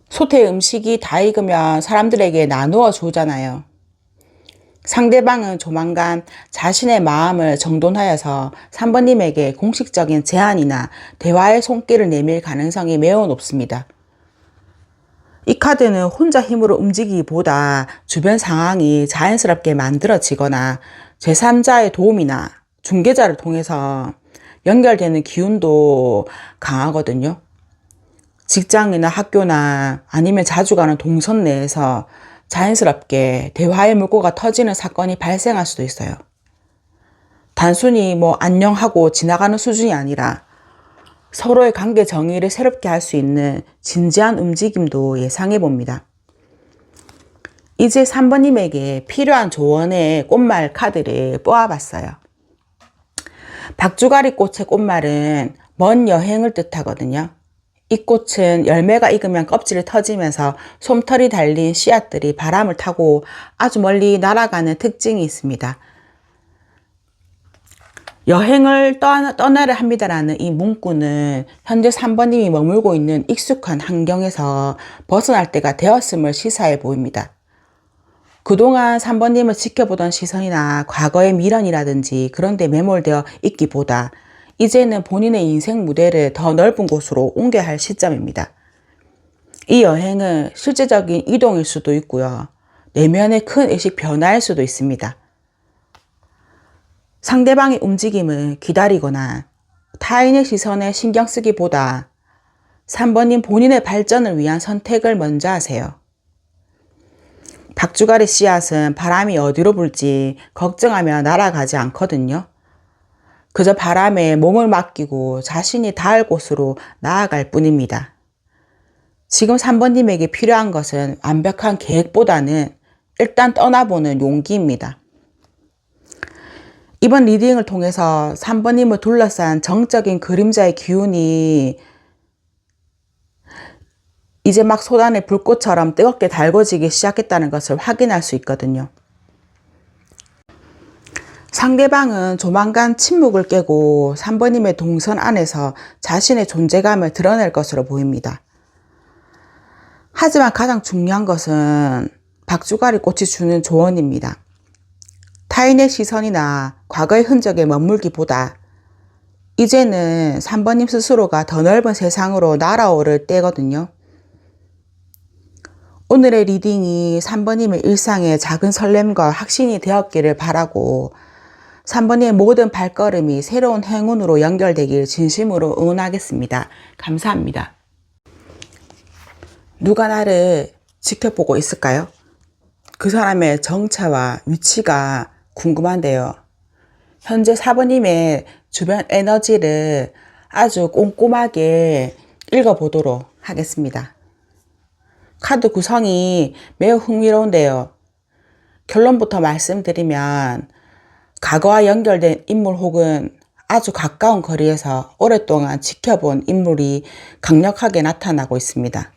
솥에 음식이 다 익으면 사람들에게 나누어 주잖아요. 상대방은 조만간 자신의 마음을 정돈하여서 3번님에게 공식적인 제안이나 대화의 손길을 내밀 가능성이 매우 높습니다. 이 카드는 혼자 힘으로 움직이기보다 주변 상황이 자연스럽게 만들어지거나 제3자의 도움이나 중개자를 통해서 연결되는 기운도 강하거든요. 직장이나 학교나 아니면 자주 가는 동선 내에서 자연스럽게 대화의 물꼬가 터지는 사건이 발생할 수도 있어요. 단순히 안녕하고 지나가는 수준이 아니라 서로의 관계 정의를 새롭게 할 수 있는 진지한 움직임도 예상해 봅니다. 이제 3번님에게 필요한 조언의 꽃말 카드를 뽑아봤어요. 박주가리 꽃의 꽃말은 먼 여행을 뜻하거든요. 이 꽃은 열매가 익으면 껍질이 터지면서 솜털이 달린 씨앗들이 바람을 타고 아주 멀리 날아가는 특징이 있습니다. 여행을 떠나려 합니다라는 이 문구는 현재 3번님이 머물고 있는 익숙한 환경에서 벗어날 때가 되었음을 시사해 보입니다. 그동안 3번님을 지켜보던 시선이나 과거의 미련이라든지 그런 데 매몰되어 있기보다 이제는 본인의 인생 무대를 더 넓은 곳으로 옮겨야 할 시점입니다. 이 여행은 실제적인 이동일 수도 있고요. 내면의 큰 의식 변화일 수도 있습니다. 상대방의 움직임을 기다리거나 타인의 시선에 신경 쓰기보다 3번님 본인의 발전을 위한 선택을 먼저 하세요. 박주가리 씨앗은 바람이 어디로 불지 걱정하며 날아가지 않거든요. 그저 바람에 몸을 맡기고 자신이 닿을 곳으로 나아갈 뿐입니다. 지금 3번님에게 필요한 것은 완벽한 계획보다는 일단 떠나보는 용기입니다. 이번 리딩을 통해서 3번님을 둘러싼 정적인 그림자의 기운이 이제 막 쏟아낸 불꽃처럼 뜨겁게 달궈지기 시작했다는 것을 확인할 수 있거든요. 상대방은 조만간 침묵을 깨고 3번님의 동선 안에서 자신의 존재감을 드러낼 것으로 보입니다. 하지만 가장 중요한 것은 박주가리 꽃이 주는 조언입니다. 타인의 시선이나 과거의 흔적에 머물기보다 이제는 3번님 스스로가 더 넓은 세상으로 날아오를 때거든요. 오늘의 리딩이 3번님의 일상에 작은 설렘과 확신이 되었기를 바라고 3번님의 모든 발걸음이 새로운 행운으로 연결되길 진심으로 응원하겠습니다. 감사합니다. 누가 나를 지켜보고 있을까요? 그 사람의 정체와 위치가 궁금한데요. 현재 4번님의 주변 에너지를 아주 꼼꼼하게 읽어보도록 하겠습니다. 카드 구성이 매우 흥미로운데요. 결론부터 말씀드리면 과거와 연결된 인물 혹은 아주 가까운 거리에서 오랫동안 지켜본 인물이 강력하게 나타나고 있습니다.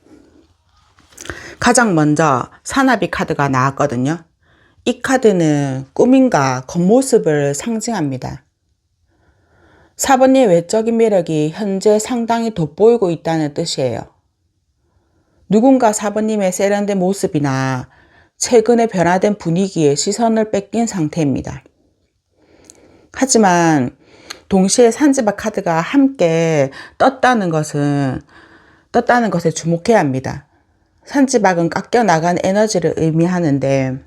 가장 먼저 사나비 카드가 나왔거든요. 이 카드는 꾸밈과 겉모습을 상징합니다. 4번의 외적인 매력이 현재 상당히 돋보이고 있다는 뜻이에요. 누군가 4번님의 세련된 모습이나 최근에 변화된 분위기에 시선을 뺏긴 상태입니다. 하지만 동시에 산지박 카드가 함께 떴다는 것에 주목해야 합니다. 산지박은 깎여 나간 에너지를 의미하는데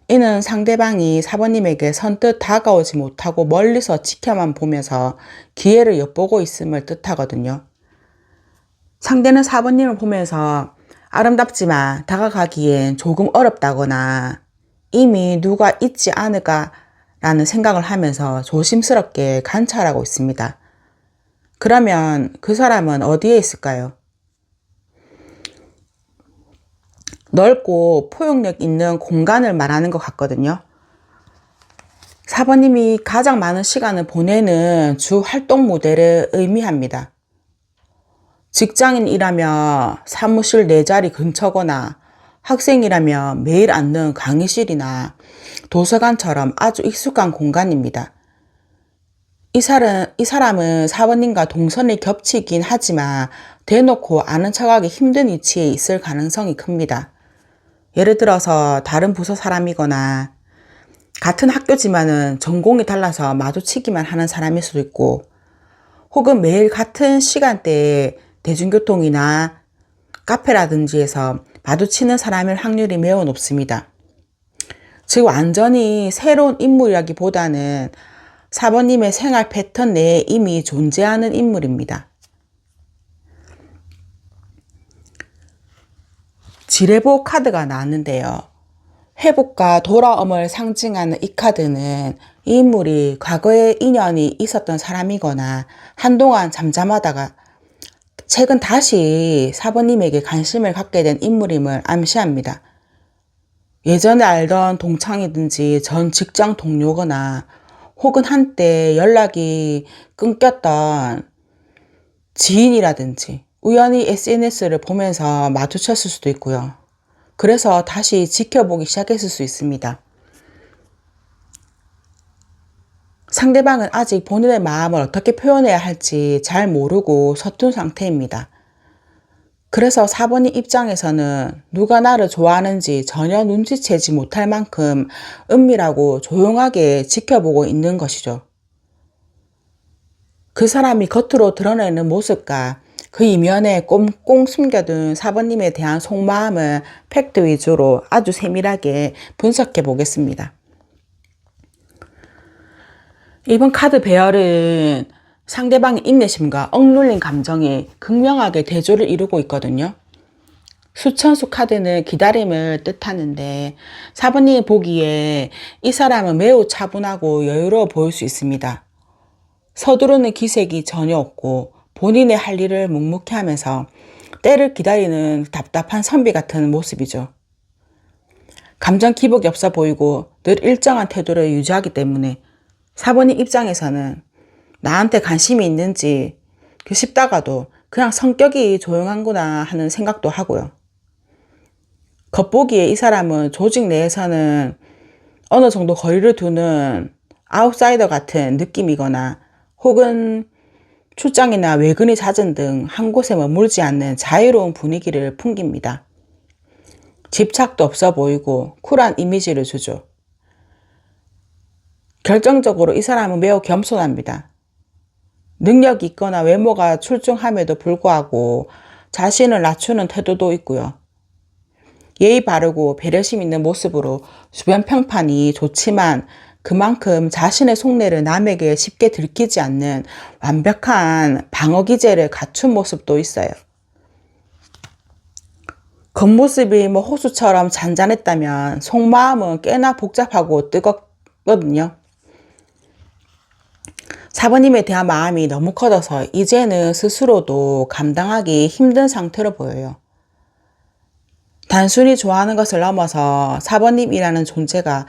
이는 상대방이 4번님에게 선뜻 다가오지 못하고 멀리서 지켜만 보면서 기회를 엿보고 있음을 뜻하거든요. 상대는 4번님을 보면서 아름답지만 다가가기엔 조금 어렵다거나 이미 누가 있지 않을까라는 생각을 하면서 조심스럽게 관찰하고 있습니다. 그러면 그 사람은 어디에 있을까요? 넓고 포용력 있는 공간을 말하는 것 같거든요. 4번님이 가장 많은 시간을 보내는 주 활동 무대를 의미합니다. 직장인이라면 사무실 내 자리 근처거나 학생이라면 매일 앉는 강의실이나 도서관처럼 아주 익숙한 공간입니다. 이 사람은 4번님과 동선이 겹치긴 하지만 대놓고 아는 척하기 힘든 위치에 있을 가능성이 큽니다. 예를 들어서 다른 부서 사람이거나 같은 학교지만은 전공이 달라서 마주치기만 하는 사람일 수도 있고 혹은 매일 같은 시간대에 대중교통이나 카페라든지에서 마주치는 사람일 확률이 매우 높습니다. 즉 완전히 새로운 인물이라기보다는 4번님의 생활 패턴 내에 이미 존재하는 인물입니다. 지뢰보 카드가 나왔는데요. 회복과 돌아옴을 상징하는 이 카드는 이 인물이 과거에 인연이 있었던 사람이거나 한동안 잠잠하다가 최근 다시 4번님에게 관심을 갖게 된 인물임을 암시합니다. 예전에 알던 동창이든지 전 직장 동료거나 혹은 한때 연락이 끊겼던 지인이라든지 우연히 SNS를 보면서 마주쳤을 수도 있고요. 그래서 다시 지켜보기 시작했을 수 있습니다. 상대방은 아직 본인의 마음을 어떻게 표현해야 할지 잘 모르고 서툰 상태입니다. 그래서 4번님 입장에서는 누가 나를 좋아하는지 전혀 눈치채지 못할 만큼 은밀하고 조용하게 지켜보고 있는 것이죠. 그 사람이 겉으로 드러내는 모습과 그 이면에 꽁꽁 숨겨둔 4번님에 대한 속마음을 팩트 위주로 아주 세밀하게 분석해 보겠습니다. 이번 카드 배열은 상대방의 인내심과 억눌린 감정이 극명하게 대조를 이루고 있거든요. 수천수 카드는 기다림을 뜻하는데 4번님이 보기에 이 사람은 매우 차분하고 여유로워 보일 수 있습니다. 서두르는 기색이 전혀 없고 본인의 할 일을 묵묵히 하면서 때를 기다리는 답답한 선비 같은 모습이죠. 감정 기복이 없어 보이고 늘 일정한 태도를 유지하기 때문에 4번님 입장에서는 나한테 관심이 있는지 싶다가도 그냥 성격이 조용한구나 하는 생각도 하고요. 겉보기에 이 사람은 조직 내에서는 어느 정도 거리를 두는 아웃사이더 같은 느낌이거나 혹은 출장이나 외근이 잦은 등 한 곳에 머물지 않는 자유로운 분위기를 풍깁니다. 집착도 없어 보이고 쿨한 이미지를 주죠. 결정적으로 이 사람은 매우 겸손합니다. 능력이 있거나 외모가 출중함에도 불구하고 자신을 낮추는 태도도 있고요. 예의 바르고 배려심 있는 모습으로 주변 평판이 좋지만 그만큼 자신의 속내를 남에게 쉽게 들키지 않는 완벽한 방어 기제를 갖춘 모습도 있어요. 겉모습이 호수처럼 잔잔했다면 속마음은 꽤나 복잡하고 뜨겁거든요. 4번님에 대한 마음이 너무 커져서 이제는 스스로도 감당하기 힘든 상태로 보여요. 단순히 좋아하는 것을 넘어서 4번님이라는 존재가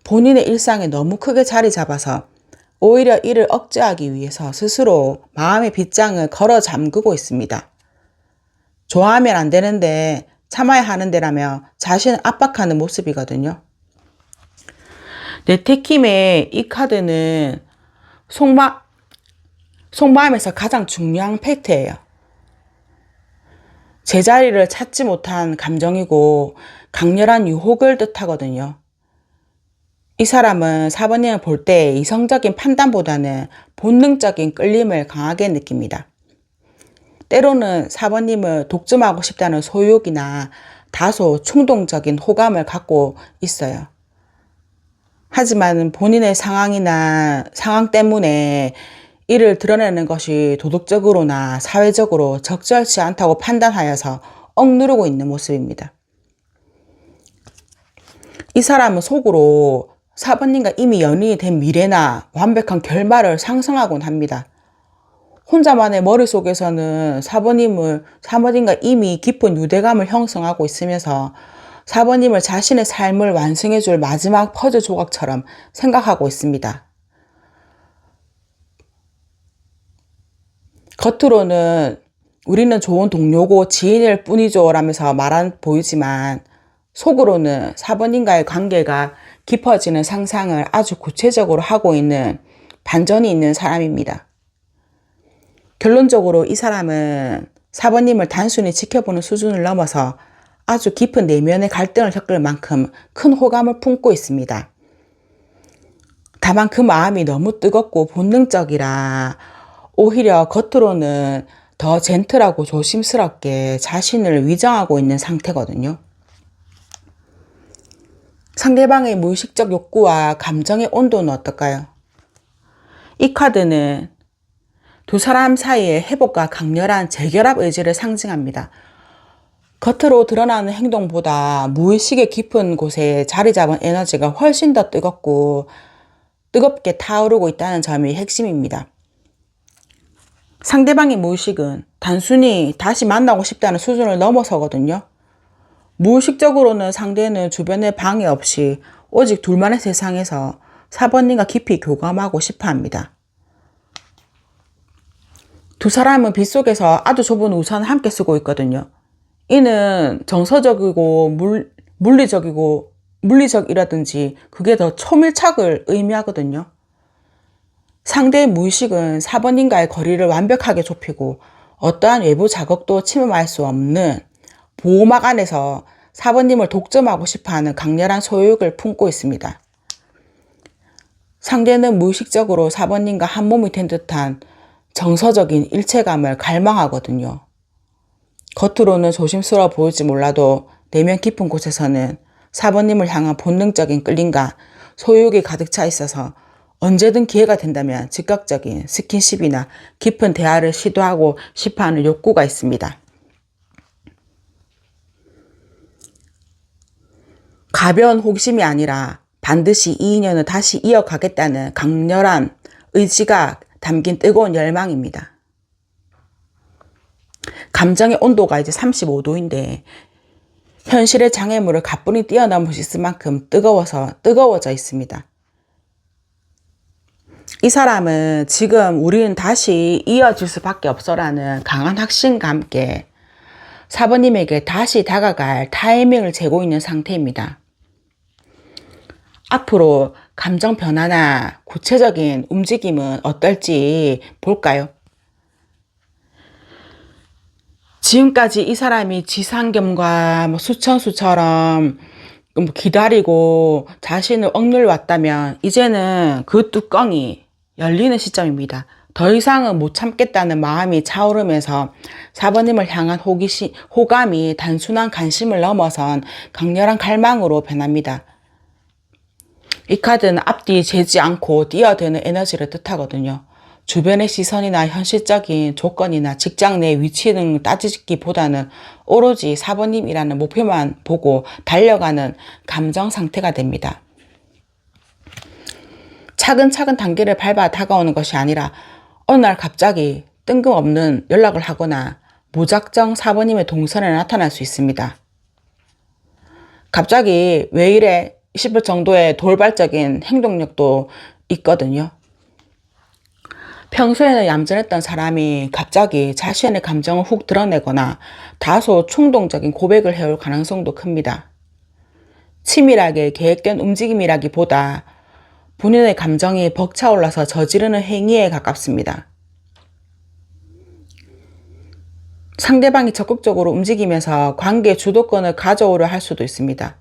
본인의 일상에 너무 크게 자리 잡아서 오히려 이를 억제하기 위해서 스스로 마음의 빗장을 걸어 잠그고 있습니다. 좋아하면 안 되는데 참아야 하는데라며 자신을 압박하는 모습이거든요. 네테킴의 이 카드는 속마음에서 가장 중요한 팩트예요. 제자리를 찾지 못한 감정이고 강렬한 유혹을 뜻하거든요. 이 사람은 4번님을 볼 때 이성적인 판단보다는 본능적인 끌림을 강하게 느낍니다. 때로는 4번님을 독점하고 싶다는 소유욕이나 다소 충동적인 호감을 갖고 있어요. 하지만 본인의 상황 때문에 이를 드러내는 것이 도덕적으로나 사회적으로 적절치 않다고 판단하여서 억누르고 있는 모습입니다. 이 사람은 속으로 4번님과 이미 연인이 된 미래나 완벽한 결말을 상상하곤 합니다. 혼자만의 머릿속에서는 4번님과 이미 깊은 유대감을 형성하고 있으면서 4번님을 자신의 삶을 완성해줄 마지막 퍼즐 조각처럼 생각하고 있습니다. 겉으로는 우리는 좋은 동료고 지인일 뿐이죠 라면서 보이지만 속으로는 4번님과의 관계가 깊어지는 상상을 아주 구체적으로 하고 있는 반전이 있는 사람입니다. 결론적으로 이 사람은 4번님을 단순히 지켜보는 수준을 넘어서 아주 깊은 내면의 갈등을 겪을 만큼 큰 호감을 품고 있습니다. 다만 그 마음이 너무 뜨겁고 본능적이라 오히려 겉으로는 더 젠틀하고 조심스럽게 자신을 위장하고 있는 상태거든요. 상대방의 무의식적 욕구와 감정의 온도는 어떨까요? 이 카드는 두 사람 사이의 회복과 강렬한 재결합 의지를 상징합니다. 겉으로 드러나는 행동보다 무의식의 깊은 곳에 자리 잡은 에너지가 훨씬 더 뜨겁게 타오르고 있다는 점이 핵심입니다. 상대방의 무의식은 단순히 다시 만나고 싶다는 수준을 넘어서거든요. 무의식적으로는 상대는 주변에 방해 없이 오직 둘만의 세상에서 사번님과 깊이 교감하고 싶어 합니다. 두 사람은 빗속에서 아주 좁은 우산을 함께 쓰고 있거든요. 이는 정서적이고 물리적이라든지 그게 더 초밀착을 의미하거든요. 상대의 무의식은 사번님과의 거리를 완벽하게 좁히고 어떠한 외부 자극도 침범할 수 없는 보호막 안에서 사번님을 독점하고 싶어하는 강렬한 소유욕을 품고 있습니다. 상대는 무의식적으로 사번님과 한 몸이 된 듯한 정서적인 일체감을 갈망하거든요. 겉으로는 조심스러워 보일지 몰라도 내면 깊은 곳에서는 사번님을 향한 본능적인 끌림과 소유욕이 가득 차 있어서 언제든 기회가 된다면 즉각적인 스킨십이나 깊은 대화를 시도하고 싶어하는 욕구가 있습니다. 가벼운 호기심이 아니라 반드시 이 인연을 다시 이어가겠다는 강렬한 의지가 담긴 뜨거운 열망입니다. 감정의 온도가 이제 35도인데 현실의 장애물을 가뿐히 뛰어넘을 수 있을 만큼 뜨거워져 있습니다. 이 사람은 지금 우리는 다시 이어질 수밖에 없어라는 강한 확신과 함께 사번님에게 다시 다가갈 타이밍을 재고 있는 상태입니다. 앞으로 감정 변화나 구체적인 움직임은 어떨지 볼까요? 지금까지 이 사람이 지상겸과 수천수처럼 기다리고 자신을 억눌러 왔다면 이제는 그 뚜껑이 열리는 시점입니다. 더 이상은 못 참겠다는 마음이 차오르면서 사번님을 향한 호감이 단순한 관심을 넘어선 강렬한 갈망으로 변합니다. 이 카드는 앞뒤 재지 않고 뛰어드는 에너지를 뜻하거든요. 주변의 시선이나 현실적인 조건이나 직장 내 위치 등 따지기보다는 오로지 사번님이라는 목표만 보고 달려가는 감정 상태가 됩니다. 차근차근 단계를 밟아 다가오는 것이 아니라 어느 날 갑자기 뜬금없는 연락을 하거나 무작정 사번님의 동선에 나타날 수 있습니다. 갑자기 왜 이래 싶을 정도의 돌발적인 행동력도 있거든요. 평소에는 얌전했던 사람이 갑자기 자신의 감정을 훅 드러내거나 다소 충동적인 고백을 해올 가능성도 큽니다. 치밀하게 계획된 움직임이라기보다 본인의 감정이 벅차올라서 저지르는 행위에 가깝습니다. 상대방이 적극적으로 움직이면서 관계의 주도권을 가져오려 할 수도 있습니다.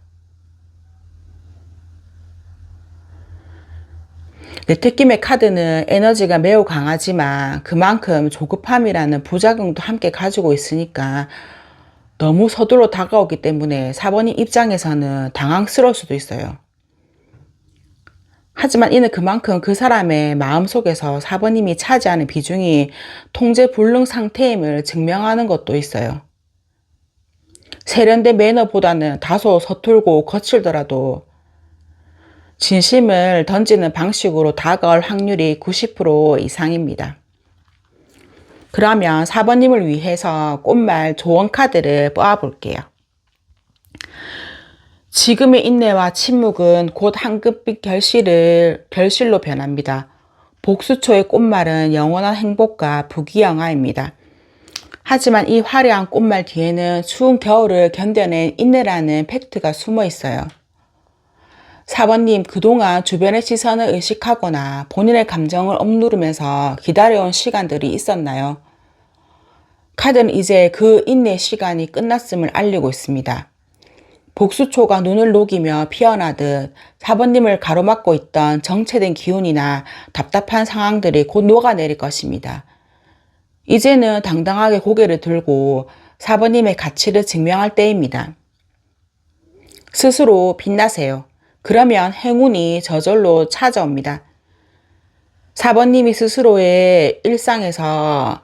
내택김의 카드는 에너지가 매우 강하지만 그만큼 조급함이라는 부작용도 함께 가지고 있으니까 너무 서둘러 다가오기 때문에 사번님 입장에서는 당황스러울 수도 있어요. 하지만 이는 그만큼 그 사람의 마음속에서 사번님이 차지하는 비중이 통제 불능 상태임을 증명하는 것도 있어요. 세련된 매너보다는 다소 서툴고 거칠더라도 진심을 던지는 방식으로 다가올 확률이 90% 이상입니다. 그러면 4번님을 위해서 꽃말 조언 카드를 뽑아볼게요. 지금의 인내와 침묵은 곧 황금빛 결실로 변합니다. 복수초의 꽃말은 영원한 행복과 부귀영화입니다. 하지만 이 화려한 꽃말 뒤에는 추운 겨울을 견뎌낸 인내라는 팩트가 숨어 있어요. 4번님, 그동안 주변의 시선을 의식하거나 본인의 감정을 억누르면서 기다려온 시간들이 있었나요? 카드는 이제 그 인내 시간이 끝났음을 알리고 있습니다. 복수초가 눈을 녹이며 피어나듯 4번님을 가로막고 있던 정체된 기운이나 답답한 상황들이 곧 녹아내릴 것입니다. 이제는 당당하게 고개를 들고 4번님의 가치를 증명할 때입니다. 스스로 빛나세요. 그러면 행운이 저절로 찾아옵니다. 4번님이 스스로의 일상에서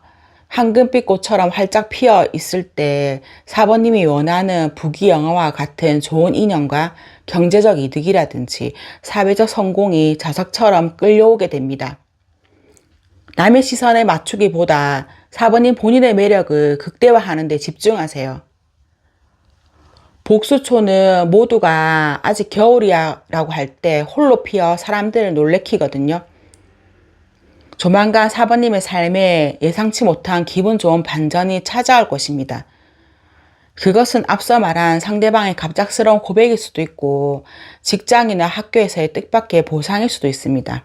황금빛 꽃처럼 활짝 피어 있을 때 4번님이 원하는 부귀영화와 같은 좋은 인연과 경제적 이득이라든지 사회적 성공이 자석처럼 끌려오게 됩니다. 남의 시선에 맞추기보다 4번님 본인의 매력을 극대화하는 데 집중하세요. 복수초는 모두가 아직 겨울이야라고 할 때 홀로 피어 사람들을 놀래키거든요. 조만간 4번님의 삶에 예상치 못한 기분 좋은 반전이 찾아올 것입니다. 그것은 앞서 말한 상대방의 갑작스러운 고백일 수도 있고 직장이나 학교에서의 뜻밖의 보상일 수도 있습니다.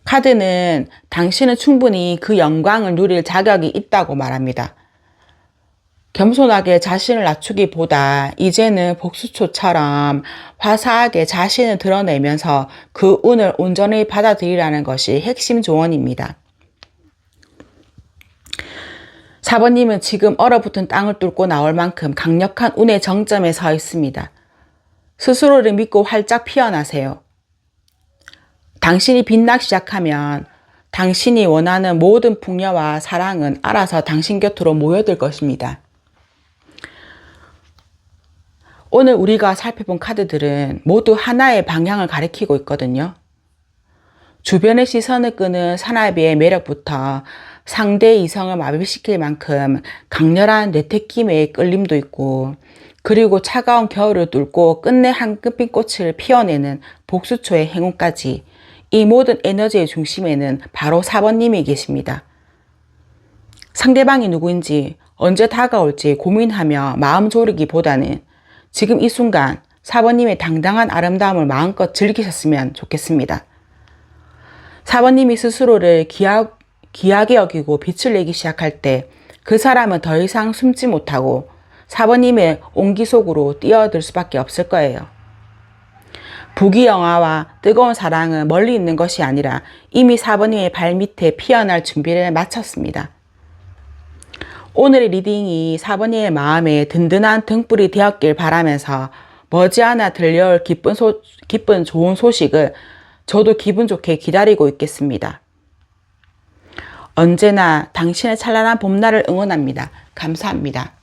카드는 당신은 충분히 그 영광을 누릴 자격이 있다고 말합니다. 겸손하게 자신을 낮추기보다 이제는 복수초처럼 화사하게 자신을 드러내면서 그 운을 온전히 받아들이라는 것이 핵심 조언입니다. 4번님은 지금 얼어붙은 땅을 뚫고 나올 만큼 강력한 운의 정점에 서 있습니다. 스스로를 믿고 활짝 피어나세요. 당신이 빛나기 시작하면 당신이 원하는 모든 풍요와 사랑은 알아서 당신 곁으로 모여들 것입니다. 오늘 우리가 살펴본 카드들은 모두 하나의 방향을 가리키고 있거든요. 주변의 시선을 끄는 사나이의 매력부터 상대 이성을 마비시킬 만큼 강렬한 뇌택김의 끌림도 있고, 그리고 차가운 겨울을 뚫고 끝내 황금빛 꽃을 피워내는 복수초의 행운까지, 이 모든 에너지의 중심에는 바로 4번님이 계십니다. 상대방이 누구인지 언제 다가올지 고민하며 마음 졸이기보다는 지금 이 순간 4번님의 당당한 아름다움을 마음껏 즐기셨으면 좋겠습니다. 4번님이 스스로를 귀하게 여기고 빛을 내기 시작할 때 그 사람은 더 이상 숨지 못하고 4번님의 온기 속으로 뛰어들 수밖에 없을 거예요. 부귀영화와 뜨거운 사랑은 멀리 있는 것이 아니라 이미 4번님의 발밑에 피어날 준비를 마쳤습니다. 오늘의 리딩이 4번님의 마음에 든든한 등불이 되었길 바라면서 머지않아 들려올 기쁜 좋은 소식을 저도 기분 좋게 기다리고 있겠습니다. 언제나 당신의 찬란한 봄날을 응원합니다. 감사합니다.